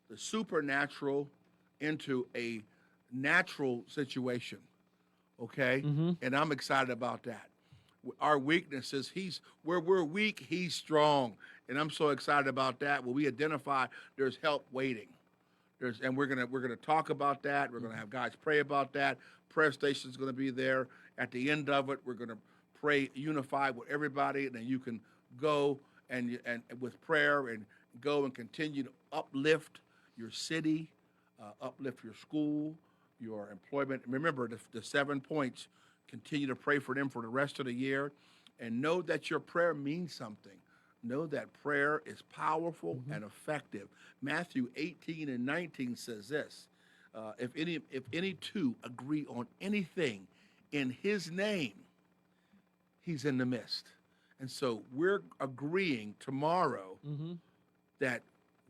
the supernatural into a natural situation, okay? And I'm excited about that. Our weaknesses, where we're weak, he's strong. And I'm so excited about that. When we identify there's help waiting. And we're gonna talk about that. We're gonna have guys pray about that. Prayer station's gonna be there. At the end of it, we're gonna pray unified with everybody, and then you can go and with prayer and go and continue to uplift your city, uplift your school, your employment. Remember the 7 points. Continue to pray for them for the rest of the year, and know that your prayer means something. Know that prayer is powerful and effective. Matthew 18 and 19 says this: if any two agree on anything in His name, He's in the midst. And so we're agreeing tomorrow that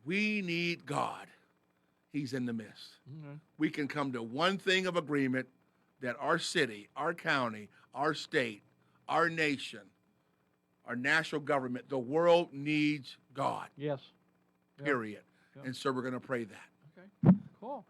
we need God. He's in the midst. We can come to one thing of agreement, that our city, our county, our state, our nation, our national government, the world needs God. Yes. Period. Yep. And so we're going to pray that. Okay. Cool.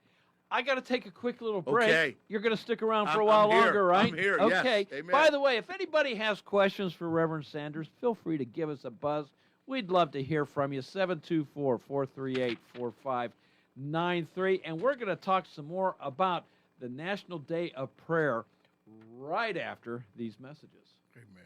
I got to take a quick little break. Okay. You're going to stick around for a while longer, right? I'm here, okay. yes. Amen. By the way, if anybody has questions for Reverend Sanders, feel free to give us a buzz. We'd love to hear from you, 724-438-4593. And we're going to talk some more about the National Day of Prayer right after these messages. Amen.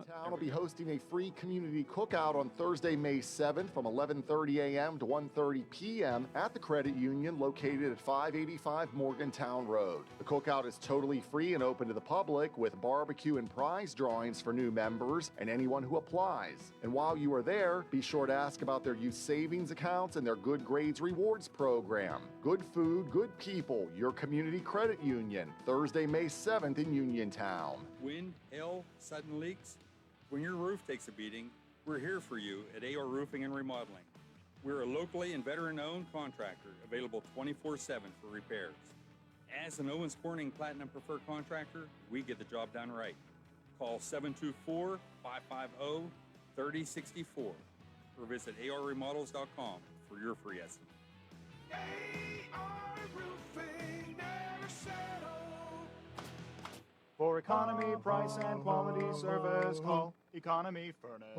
Town will be hosting a free community cookout on Thursday, May 7th from 11:30 a.m. to 1:30 p.m. at the credit union located at 585 Morgantown Road. The cookout is totally free and open to the public with barbecue and prize drawings for new members and anyone who applies. And while you are there, be sure to ask about their youth savings accounts and their Good Grades Rewards program. Good food, good people, your community credit union. Thursday, May 7th in Uniontown. Wind, hail, sudden leaks. When your roof takes a beating, we're here for you at AR Roofing and Remodeling. We're a locally and veteran-owned contractor available 24/7 for repairs. As an Owens Corning Platinum Preferred Contractor, we get the job done right. Call 724-550-3064 or visit arremodels.com for your free estimate. For economy, price, and quality service, call Economy Furnace.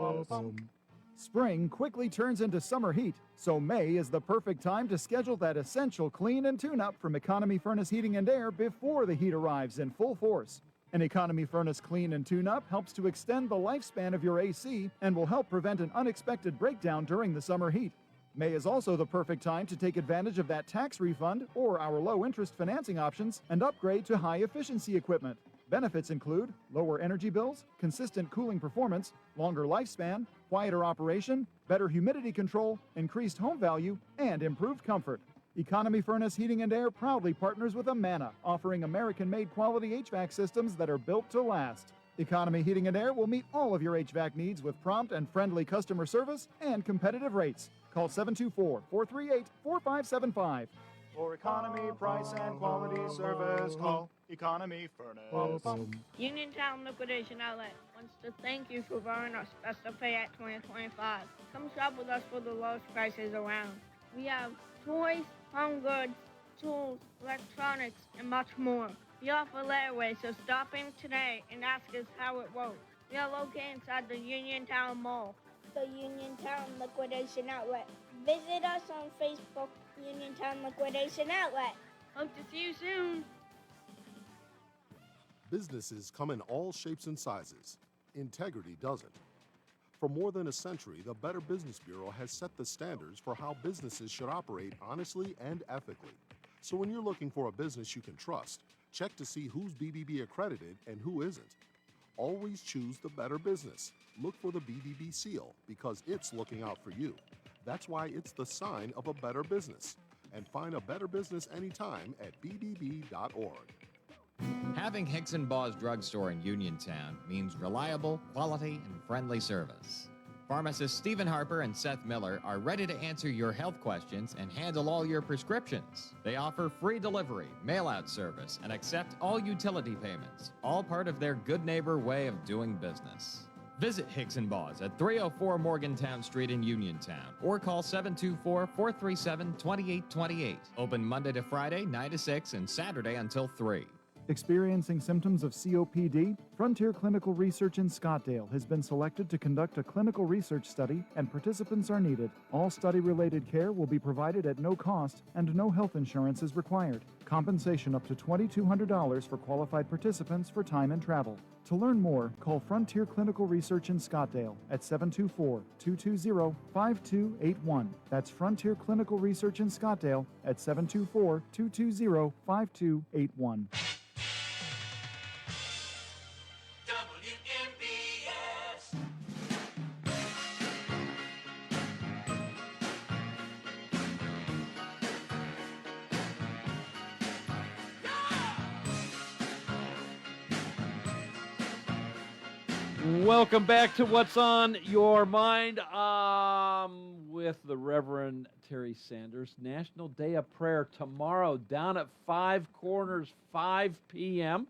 Spring quickly turns into summer heat, so May is the perfect time to schedule that essential clean and tune-up from Economy Furnace Heating and Air before the heat arrives in full force. An Economy Furnace clean and tune-up helps to extend the lifespan of your AC and will help prevent an unexpected breakdown during the summer heat. May is also the perfect time to take advantage of that tax refund or our low-interest financing options and upgrade to high-efficiency equipment. Benefits include lower energy bills, consistent cooling performance, longer lifespan, quieter operation, better humidity control, increased home value, and improved comfort. Economy Furnace Heating and Air proudly partners with Amana, offering American-made quality HVAC systems that are built to last. Economy Heating and Air will meet all of your HVAC needs with prompt and friendly customer service and competitive rates. Call 724-438-4575. For economy, price, and quality service, call Economy Furnace. Uniontown Liquidation Outlet wants to thank you for borrowing our special pay at 2025. Come shop with us for the lowest prices around. We have toys, home goods, tools, electronics, and much more. We offer layaway, so stop in today and ask us how it works. We are located inside the Uniontown Mall. The Uniontown Liquidation Outlet. Visit us on Facebook, Uniontown Liquidation Outlet. Hope to see you soon. Businesses come in all shapes and sizes. Integrity doesn't. For more than a century, the Better Business Bureau has set the standards for how businesses should operate honestly and ethically. So when you're looking for a business you can trust, check to see who's BBB accredited and who isn't. Always choose the Better Business. Look for the BBB seal because it's looking out for you. That's why it's the sign of a better business. And find a better business anytime at bbb.org. Having Hicks & Baugh's drugstore in Uniontown means reliable, quality, and friendly service. Pharmacists Stephen Harper and Seth Miller are ready to answer your health questions and handle all your prescriptions. They offer free delivery, mail-out service, and accept all utility payments, all part of their good neighbor way of doing business. Visit Hicks & Baugh's at 304 Morgantown Street in Uniontown or call 724-437-2828. Open Monday to Friday, 9 to 6 and Saturday until 3. Experiencing symptoms of COPD? Frontier Clinical Research in Scottsdale has been selected to conduct a clinical research study, and participants are needed. All study-related care will be provided at no cost, and no health insurance is required. Compensation up to $2,200 for qualified participants for time and travel. To learn more, call Frontier Clinical Research in Scottsdale at 724-220-5281. That's Frontier Clinical Research in Scottsdale at 724-220-5281. Welcome back to What's on Your Mind with the Reverend Terry Sanders. National Day of Prayer tomorrow down at Five Corners, 5 p.m.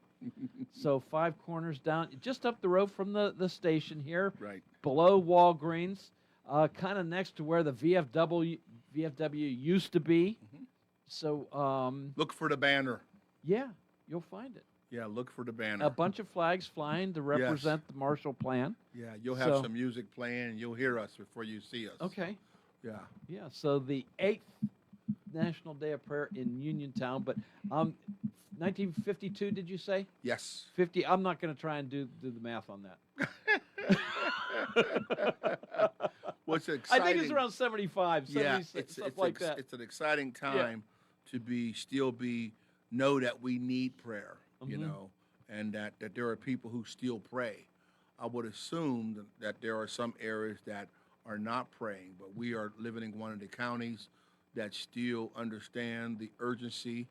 So 5 Corners down, just up the road from the station here. Right. Below Walgreens, kind of next to where the VFW used to be. Mm-hmm. So look for the banner. Yeah, you'll find it. Yeah, look for the banner. A bunch of flags flying to represent the Marshall Plan. Yeah, you'll have some music playing, and you'll hear us before you see us. Okay. Yeah. Yeah, so the 8th National Day of Prayer in Uniontown, but 1952, did you say? Yes. 50. I'm not going to try and do the math on that. What's exciting? I think it's around 75, 76, it's like that. It's an exciting time to know that we need prayer, you know, and that there are people who still pray. I would assume that there are some areas that are not praying, but we are living in one of the counties that still understand the urgency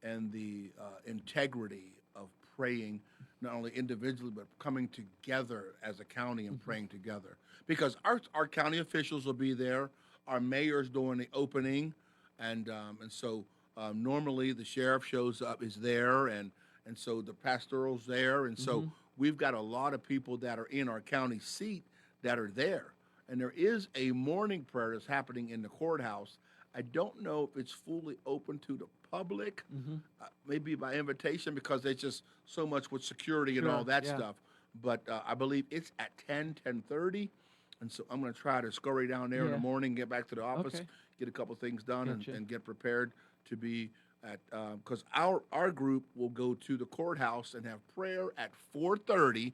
and the integrity of praying, not only individually, but coming together as a county and praying together. Because our county officials will be there, our mayor's doing the opening, and so normally the sheriff shows up, is there, and so the pastoral's there, and so we've got a lot of people that are in our county seat that are there. And there is a morning prayer that's happening in the courthouse. I don't know if it's fully open to the public, maybe by invitation, because there's just so much with security and all that stuff. But I believe it's at 10:30. And so I'm going to try to scurry down there in the morning, get back to the office, get a couple things done, and get prepared to be at, because our group will go to the courthouse and have prayer at 4:30,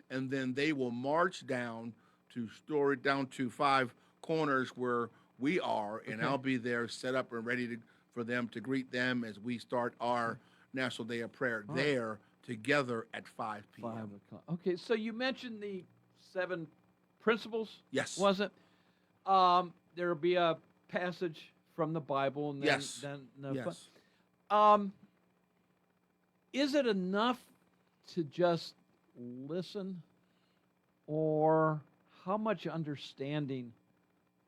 and then they will march down to Five Corners where we are, and I'll be there set up and ready for them to greet them as we start our National Day of Prayer there together at 5 p.m. 5 o'clock. Okay, so you mentioned the 7 principles. Yes. Was it? There will be a passage from the Bible, and then, Yes. Is it enough to just listen, or how much understanding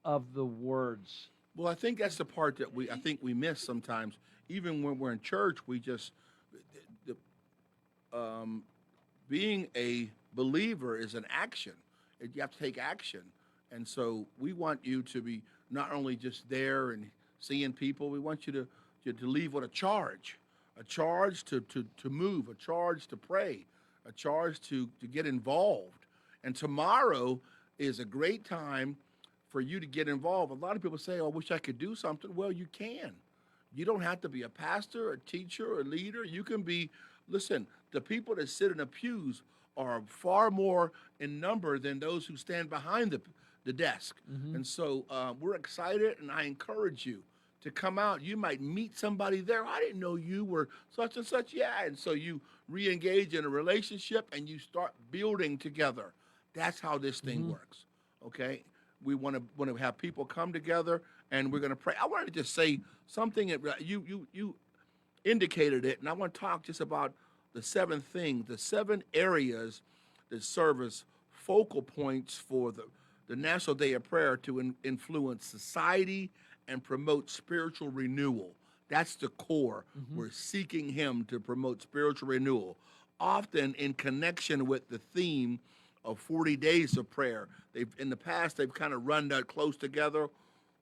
of the words? Well, I think that's the part that we miss sometimes. Even when we're in church, we just being a believer is an action. You have to take action, and so we want you to be not only just there and seeing people. We want you to leave with a charge to move, a charge to pray, a charge to get involved. And tomorrow is a great time for you to get involved. A lot of people say, "Oh, I wish I could do something." Well, you can. You don't have to be a pastor, a teacher, a leader. You can be, listen, the people that sit in the pews are far more in number than those who stand behind the desk. And so we're excited, and I encourage you to come out. You might meet somebody there. I didn't know you were such and such. Yeah, and so you re-engage in a relationship, and you start building together. That's how this thing works, okay? We want to have people come together, and we're going to pray. I wanted to just say something that you indicated it, and I want to talk just about the 7 things, the 7 areas that serve as focal points for the National Day of Prayer to influence society and promote spiritual renewal. That's the core. We're seeking Him to promote spiritual renewal, often in connection with the theme of 40 days of prayer. In the past, they've kind of run that close together,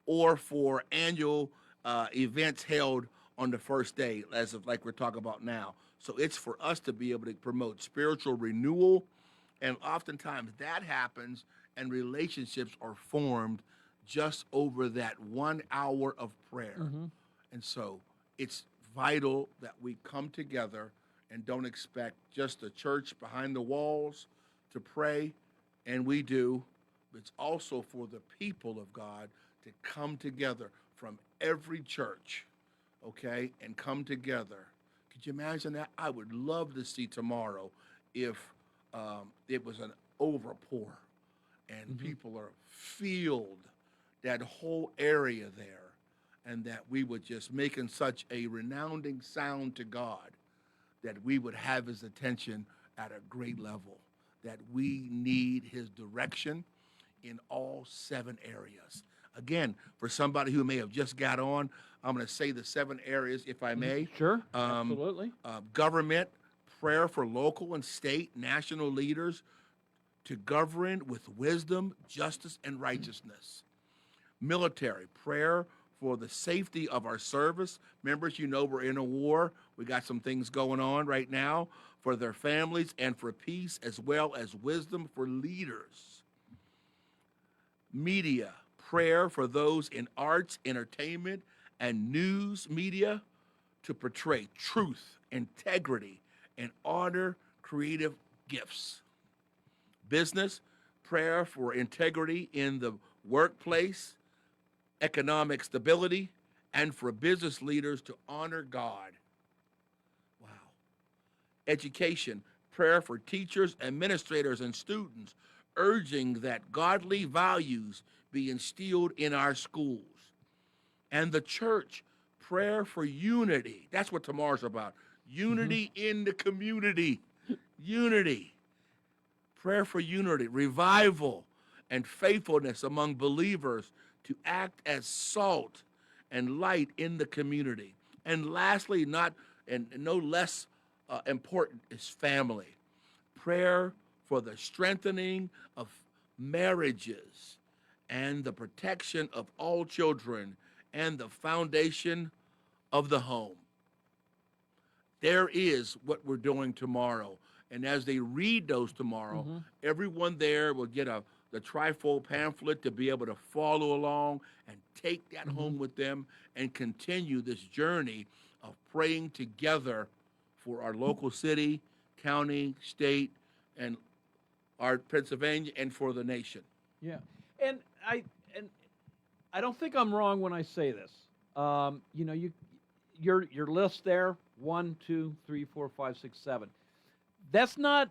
or for annual events held on the first day, as of like we're talking about now. So it's for us to be able to promote spiritual renewal, and oftentimes that happens and relationships are formed just over that 1 hour of prayer. And so it's vital that we come together and don't expect just a church behind the walls to pray, and we do, but it's also for the people of God to come together from every church, okay, and come together. Could you imagine that? I would love to see tomorrow if it was an overpour and people are filled that whole area there, and that we would just making such a resounding sound to God that we would have His attention at a great level, that we need His direction in all 7 areas. Again, for somebody who may have just got on, I'm going to say the 7 areas, if I may. Sure, absolutely. Government, prayer for local and state, national leaders to govern with wisdom, justice, and righteousness. Military, prayer for the safety of our service members. You know, we're in a war. We got some things going on right now, for their families and for peace, as well as wisdom for leaders. Media, prayer for those in arts, entertainment, and news media to portray truth, integrity, and honor creative gifts. Business, prayer for integrity in the workplace, economic stability, and for business leaders to honor God. Wow. Education, prayer for teachers, administrators, and students, urging that godly values be instilled in our schools. And the church, prayer for unity. That's what tomorrow's about. Unity in the community. Unity. Prayer for unity, revival, and faithfulness among believers to act as salt and light in the community. And lastly, not and no less important, is family. Prayer for the strengthening of marriages and the protection of all children and the foundation of the home. There is what we're doing tomorrow. And as they read those tomorrow, everyone there will get the trifold pamphlet to be able to follow along and take that home with them and continue this journey of praying together for our local city, county, state, and our Pennsylvania, and for the nation. Yeah, and I don't think I'm wrong when I say this. You know, your list there, 1, 2, 3, 4, 5, 6, 7. That's not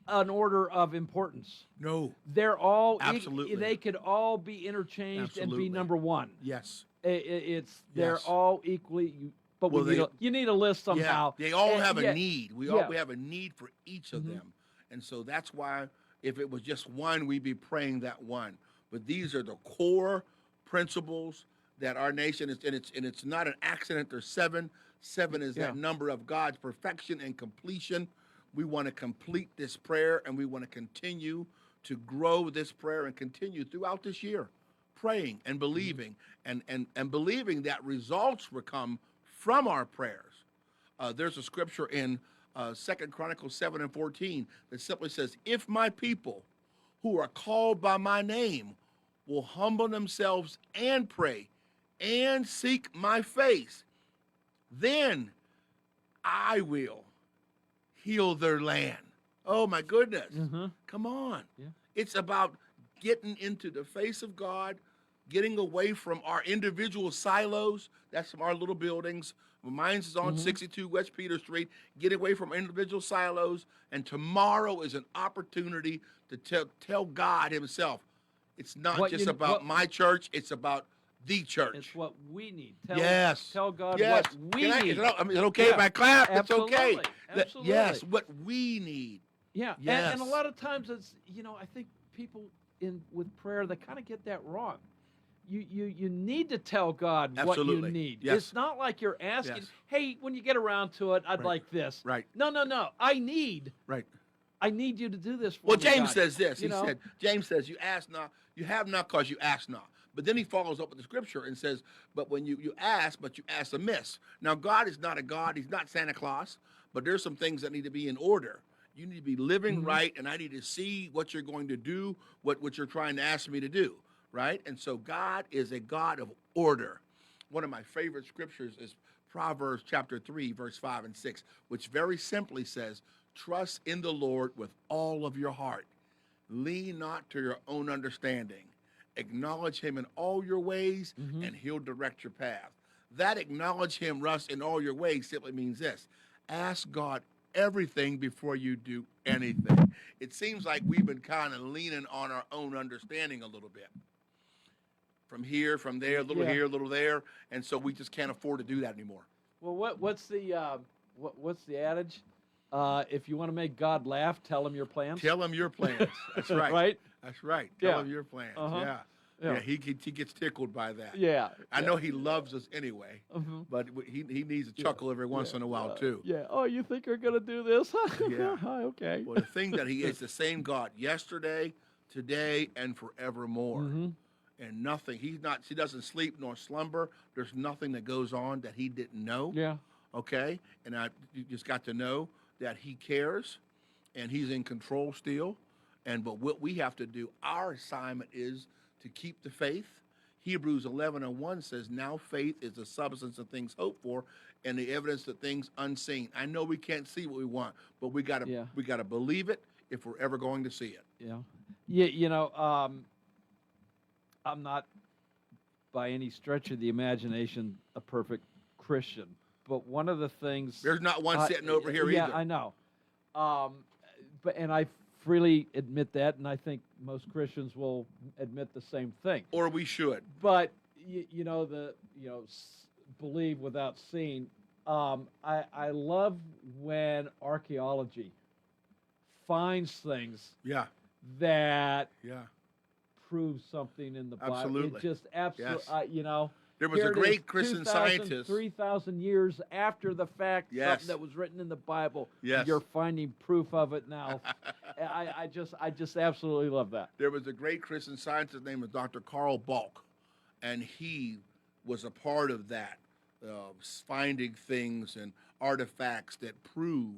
an order of importance. No. They're all absolutely. They could all be interchanged and be number one. Yes. They're all equally. But you need a list somehow. Yeah, they all have a need. We have a need for each of them, and so that's why if it was just one, we'd be praying that one. But these are the core principles that our nation is, and it's not an accident. There's 7. 7 is that number of God's perfection and completion. We want to complete this prayer, and we want to continue to grow this prayer and continue throughout this year, praying and believing, and believing that results will come from our prayers. There's a scripture in 2 Chronicles 7:14 that simply says, if my people who are called by my name will humble themselves and pray and seek my face, then I will heal their land. Oh my goodness. Come on. Yeah. It's about getting into the face of God, getting away from our individual silos. That's from our little buildings. Mine's is on 62 West Peter Street. Get away from individual silos. And tomorrow is an opportunity to tell God himself, it's not just about my church, it's about the church. It's what we need. Tell God yes. what we need. Is it okay if I clap? Absolutely. It's okay. Absolutely. Yes, what we need. Yeah. Yes. And a lot of times it's, I think people with prayer, they kind of get that wrong. You need to tell God what you need. Yes. It's not like you're asking, Yes. hey, when you get around to it, I'd like this. Right. No. I need. Right. I need you to do this for Well, me, James God. says this. James says, you ask not, you have not because you ask not. But then he follows up with the scripture and says, but when you ask, but you ask amiss. Now, God is not a God. He's not Santa Claus. But there's some things that need to be in order. You need to be living right, and I need to see what you're going to do, what you're trying to ask me to do, right? And so God is a God of order. One of my favorite scriptures is Proverbs chapter 3, verse 5 and 6, which very simply says, trust in the Lord with all of your heart. Lean not to your own understanding. Acknowledge him in all your ways, and he'll direct your path. That acknowledge him, Russ, in all your ways simply means this. Ask God everything before you do anything. It seems like we've been kind of leaning on our own understanding a little bit. From here, from there, a little here, a little there, and so we just can't afford to do that anymore. Well, what's the adage? If you want to make God laugh, tell him your plans. Tell him your plans. That's right. Right? That's right. Tell him your plans. Yeah, he gets tickled by that. Yeah. I know he loves us anyway, but he needs to chuckle every once in a while too. Yeah. Oh, you think you're going to do this? Yeah. Okay. Well, the thing that he is the same God yesterday, today, and forevermore. And nothing. He doesn't sleep nor slumber. There's nothing that goes on that he didn't know. Yeah. Okay. And you just got to know that he cares, and he's in control still. But what we have to do, our assignment is to keep the faith, Hebrews 11:1 says, now faith is the substance of things hoped for and the evidence of things unseen. I know we can't see what we want, but we gotta believe it if we're ever going to see it. Yeah. I'm not by any stretch of the imagination a perfect Christian, but one of the things There's not one sitting over here yeah, either. I know. And I freely admit that, and I think most Christians will admit the same thing. Or we should. But believe without seeing. I love when archaeology finds things that prove something in the Bible. Absolutely. It just absolutely, Yes. There was here a it great is, Christian 2,000, scientist. 3,000 years after the fact, Yes. something that was written in the Bible. Yes. You're finding proof of it now. I just absolutely love that. There was a great Christian scientist named Dr. Carl Balk, and he was a part of that, finding things and artifacts that prove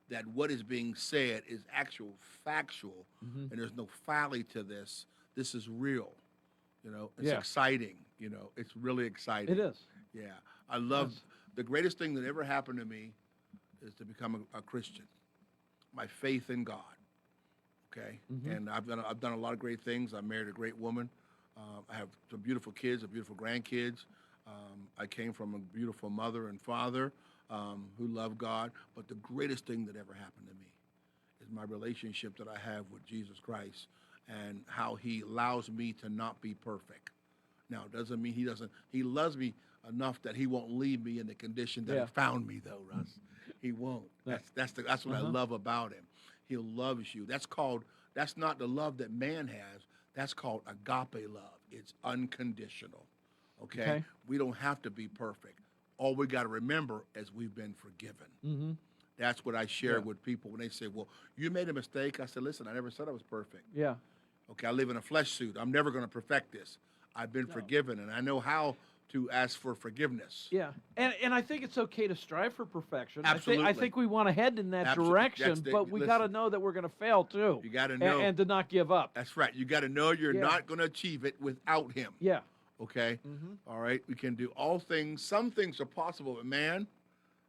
that what is being said is actual factual, and there's no folly to this. This is real. It's exciting. It's really exciting. It is. Yeah. I love the greatest thing that ever happened to me is to become a Christian. My faith in God. Okay. And I've done a lot of great things. I married a great woman. I have some beautiful kids, beautiful grandkids. I came from a beautiful mother and father who love God. But the greatest thing that ever happened to me is my relationship that I have with Jesus Christ and how he allows me to not be perfect. Now, it doesn't mean he loves me enough that he won't leave me in the condition that he found me, though, Russ. He won't. That's what I love about him. He loves you. That's not the love that man has. That's called agape love. It's unconditional. Okay? We don't have to be perfect. All we got to remember is we've been forgiven. That's what I share with people when they say, well, you made a mistake. I said, listen, I never said I was perfect. Yeah. Okay, I live in a flesh suit. I'm never going to perfect this. I've been forgiven, and I know how to ask for forgiveness. Yeah, and I think it's okay to strive for perfection. Absolutely. I think we want to head in that direction, but we got to know that we're going to fail too. You got to know. And to not give up. That's right. You got to know you're not going to achieve it without him. Yeah. Okay? All right? We can do all things. Some things are possible with man.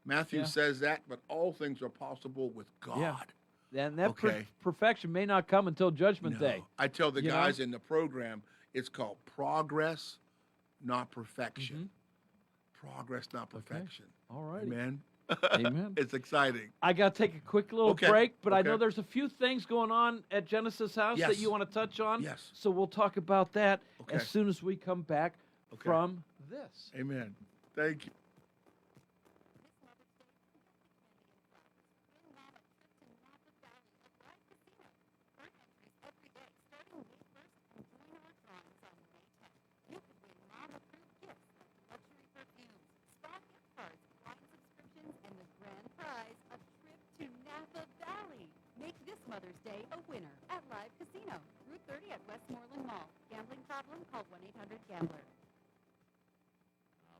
Matthew says that, but all things are possible with God. Yeah. And that perfection may not come until Judgment Day. I tell the guys in the program, it's called progress, not perfection. Progress, not perfection. All right. Amen. Amen. It's exciting. I got to take a quick little break, but I know there's a few things going on at Genesis House that you want to touch on. Yes. So we'll talk about that as soon as we come back from this. Amen. Thank you. Mother's Day a winner at Live Casino, Route 30 at Westmoreland Mall. Gambling problem? Call 1-800-GAMBLER.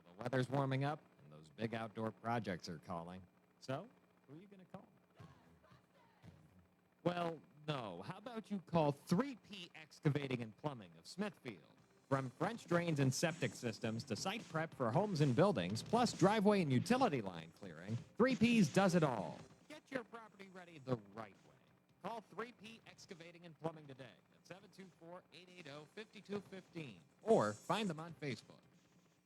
The weather's warming up, and those big outdoor projects are calling. So, who are you going to call? Well, no. How about you call 3P Excavating and Plumbing of Smithfield? From French drains and septic systems to site prep for homes and buildings, plus driveway and utility line clearing, 3Ps does it all. Get your property ready the right way. Call 3P Excavating and Plumbing today at 724-880-5215 or find them on Facebook.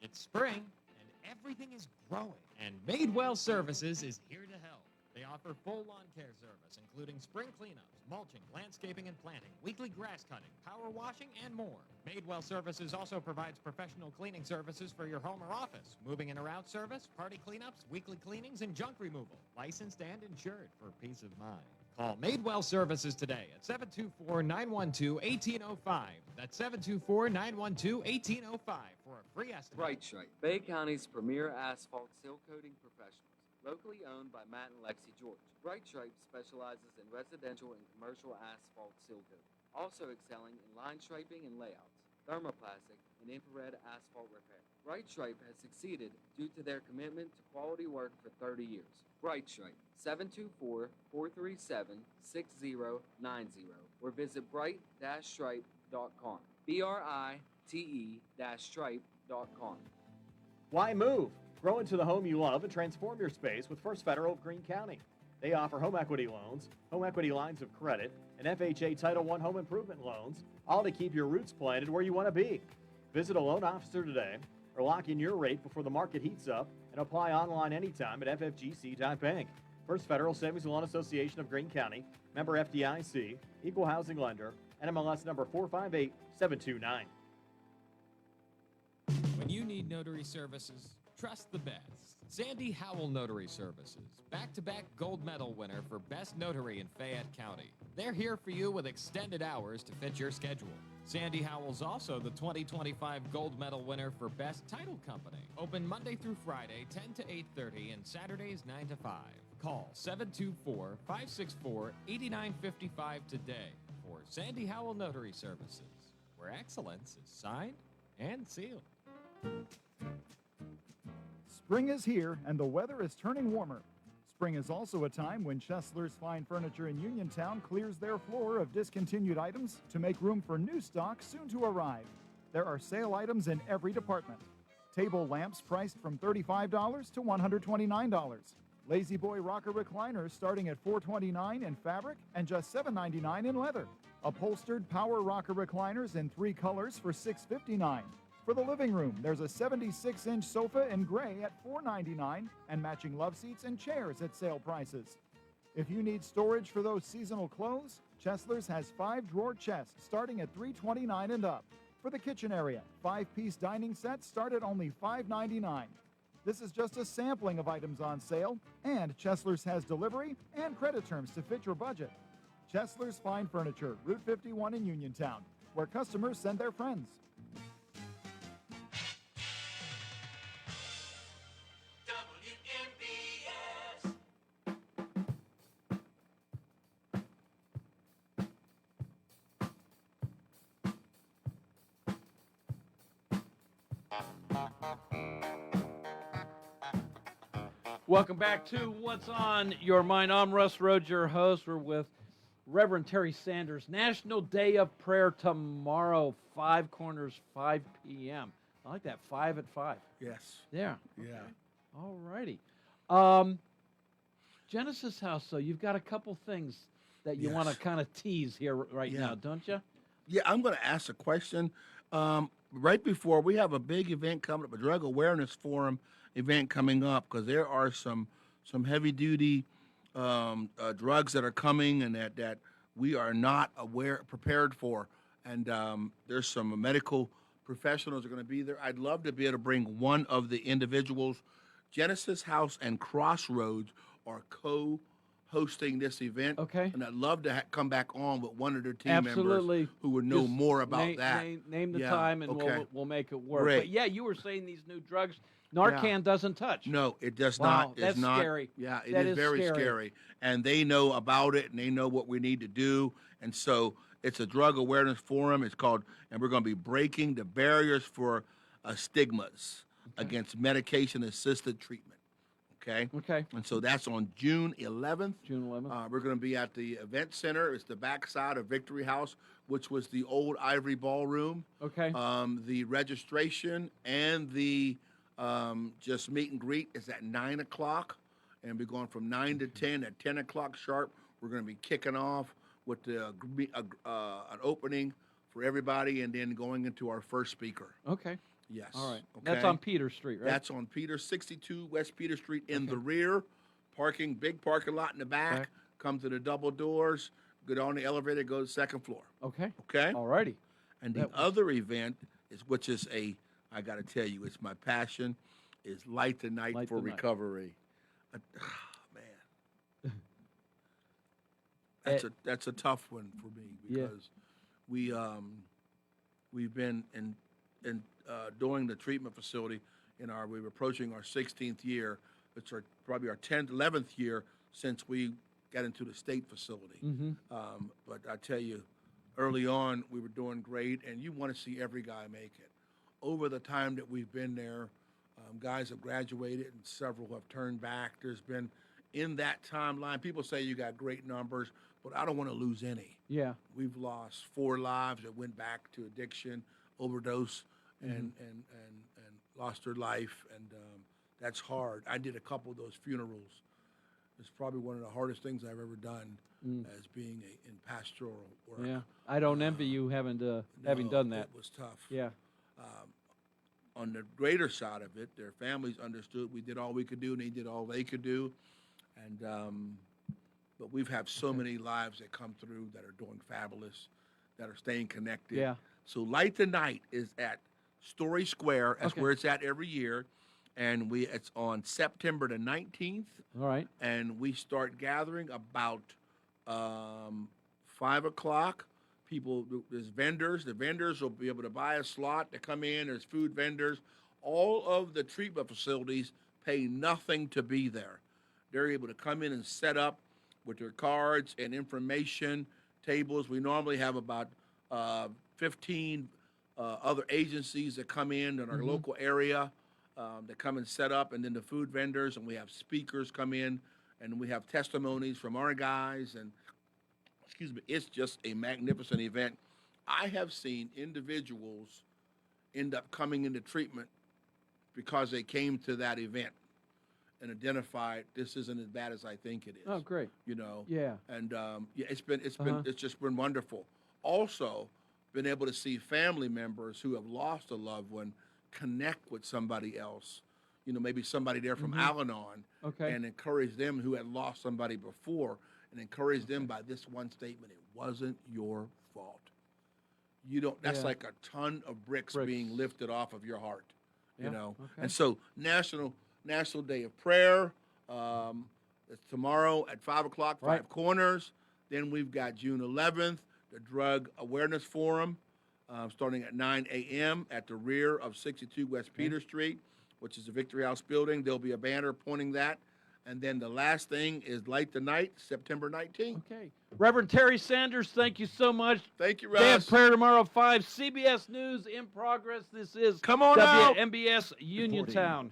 It's spring and everything is growing, and Madewell Services is here to help. They offer full lawn care service, including spring cleanups, mulching, landscaping and planting, weekly grass cutting, power washing, and more. Madewell Services also provides professional cleaning services for your home or office, moving in or out service, party cleanups, weekly cleanings, and junk removal. Licensed and insured for peace of mind. Call Madewell Services today at 724-912-1805. That's 724-912-1805 for a free estimate. Bright Stripe, Bay County's premier asphalt seal coating professionals. Locally owned by Matt and Lexi George. Bright Stripe specializes in residential and commercial asphalt seal coating, also excelling in line striping and layouts, thermoplastic, and infrared asphalt repair. Bright Stripe has succeeded due to their commitment to quality work for 30 years. Bright Stripe, 724-437-6090, or visit bright-stripe.com. te-stripe.com. Why move? Grow into the home you love and transform your space with First Federal of Greene County. They offer home equity loans, home equity lines of credit, and FHA Title I home improvement loans, all to keep your roots planted where you want to be. Visit a loan officer today or lock in your rate before the market heats up and apply online anytime at ffgc.bank. First Federal Savings and Loan Association of Greene County, member FDIC, equal housing lender, NMLS number 458729. When you need notary services, trust the best. Sandy Howell Notary Services, back-to-back gold medal winner for Best Notary in Fayette County. They're here for you with extended hours to fit your schedule. Sandy Howell's also the 2025 gold medal winner for Best Title Company. Open Monday through Friday, 10 to 8:30, and Saturdays, 9 to 5. Call 724-564-8955 today for Sandy Howell Notary Services, where excellence is signed and sealed. Spring is here, and the weather is turning warmer. Spring is also a time when Chesler's Fine Furniture in Uniontown clears their floor of discontinued items to make room for new stock soon to arrive. There are sale items in every department. Table lamps priced from $35 to $129. Lazy Boy rocker recliners starting at $429 in fabric and just $7.99 in leather. Upholstered power rocker recliners in 3 colors for $6.59. For the living room, there's a 76-inch sofa in gray at $4.99 and matching love seats and chairs at sale prices. If you need storage for those seasonal clothes, Chesler's has 5-drawer chests starting at $329 and up. For the kitchen area, 5-piece dining sets start at only $5.99. This is just a sampling of items on sale, and Chesler's has delivery and credit terms to fit your budget. Chesler's Fine Furniture, Route 51 in Uniontown, where customers send their friends. Welcome back to What's on Your Mind. I'm Russ Rhodes, your host. We're with Reverend Terry Sanders. National Day of Prayer tomorrow, 5 Corners, 5 p.m. I like that, 5 at 5. Yes. Yeah. Yeah. All righty. Genesis House, so you've got a couple things that you want to kind of tease here right now, don't you? Yeah, I'm going to ask a question. Right before, we have a big event coming up, a Drug Awareness Forum event coming up, because there are some heavy-duty drugs that are coming and that we are not prepared for. And there's some medical professionals are going to be there. I'd love to be able to bring one of the individuals. Genesis House and Crossroads are co-hosting this event. Okay. And I'd love to come back on with one of their team Absolutely. members who would know Just more about that. Name the Yeah, time, and okay. we'll make it work. Great. But yeah, you were saying these new drugs, Narcan doesn't touch. No, it does Wow, not. It's that's not. scary. Yeah, it That is is very scary. And they know about it, and they know what we need to do. And so it's a drug awareness forum. It's called, and we're going to be breaking the barriers for stigmas against medication-assisted treatment. Okay. Okay. And so that's on June 11th. June 11th. We're going to be at the event center. It's the backside of Victory House, which was the old Ivory Ballroom. Okay. The registration and the just meet and greet is at 9 o'clock, and we're going from 9 to 10. At 10 o'clock sharp, we're going to be kicking off with an opening for everybody, and then going into our first speaker. Okay. Yes. All right. Okay. That's on Peter Street, right? That's on Peter, 62 West Peter Street in the rear. Parking, big parking lot in the back. Come to the double doors. Get on the elevator, go to the second floor. Okay. Okay? All righty. And the other event, which is I got to tell you, it's my passion, is Light the Night for Recovery. Man. That's a tough one for me, because we've been doing the treatment facility we're approaching our 16th year. It's probably our 10th, 11th year since we got into the state facility. Mm-hmm. But I tell you, early on, we were doing great, and you want to see every guy make it. Over the time that we've been there, guys have graduated and several have turned back. There's been, in that timeline, people say you got great numbers, but I don't want to lose any. Yeah. We've lost 4 lives that went back to addiction. overdose and lost her life, and that's hard. I did a couple of those funerals. It's probably one of the hardest things I've ever done as being in pastoral work. Yeah, I don't envy you having done that. It was tough. Yeah. On the greater side of it, their families understood we did all we could do, and they did all they could do, and but we've had so many lives that come through that are doing fabulous, that are staying connected. Yeah. So Light the Night is at Story Square. That's where it's at every year, and it's on September the 19th. All right. And we start gathering about 5 o'clock. People, there's vendors. The vendors will be able to buy a slot to come in. There's food vendors. All of the treatment facilities pay nothing to be there. They're able to come in and set up with their cards and information tables. We normally have about 15 other agencies that come in our local area that come and set up, and then the food vendors, and we have speakers come in, and we have testimonies from our guys, and it's just a magnificent event. I have seen individuals end up coming into treatment because they came to that event and identified this isn't as bad as I think it is. Oh, great. Yeah. And it's just been wonderful. Also, been able to see family members who have lost a loved one connect with somebody else. Maybe somebody there from Al-Anon, and encourage them who had lost somebody before, and encourage them by this one statement: it wasn't your fault. That's like a ton of bricks being lifted off of your heart, And so National Day of Prayer, it's tomorrow at 5 o'clock, Five Corners. Then we've got June 11th, the Drug Awareness Forum, starting at 9 a.m. at the rear of 62 West Peter Street, which is the Victory House building. There'll be a banner pointing that. And then the last thing is Light the Night, September 19th. Okay. Reverend Terry Sanders, thank you so much. Thank you, Russ. Day of Prayer tomorrow, 5. CBS News in progress. This is Come on out. WNBS Uniontown.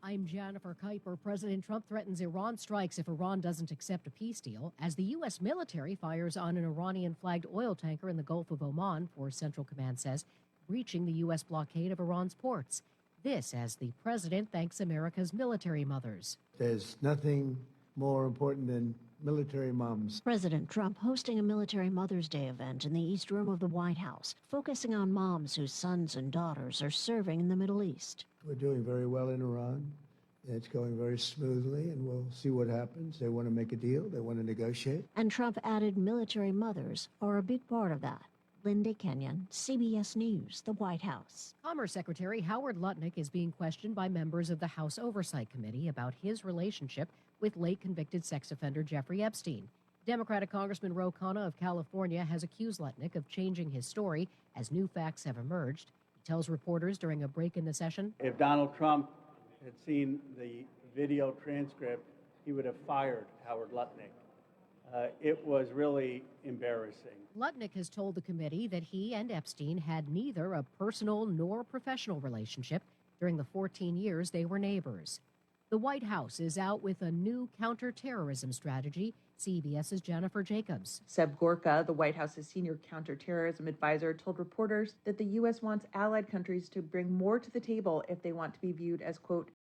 I'm Jennifer Kuiper. President Trump threatens Iran strikes if Iran doesn't accept a peace deal, as the U.S. military fires on an Iranian-flagged oil tanker in the Gulf of Oman, Force Central Command says, breaching the U.S. blockade of Iran's ports. This as the president thanks America's military mothers. There's nothing more important than military moms. President Trump hosting a Military Mother's Day event in the East Room of the White House, focusing on moms whose sons and daughters are serving in the Middle East. We're doing very well in Iran. It's going very smoothly, and we'll see what happens. They want to make a deal. They want to negotiate. And Trump added military mothers are a big part of that. Linda Kenyon, CBS News, the White House. Commerce Secretary Howard Lutnick is being questioned by members of the House Oversight Committee about his relationship with late convicted sex offender Jeffrey Epstein. Democratic Congressman Ro Khanna of California has accused Lutnick of changing his story as new facts have emerged. He tells reporters during a break in the session, if Donald Trump had seen the video transcript, he would have fired Howard Lutnick. It was really embarrassing. Lutnick has told the committee that he and Epstein had neither a personal nor professional relationship during the 14 years they were neighbors. The White House is out with a new counterterrorism strategy. CBS's Jennifer Jacobs. Seb Gorka, the White House's senior counterterrorism advisor, told reporters that the U.S. wants allied countries to bring more to the table if they want to be viewed as, quote,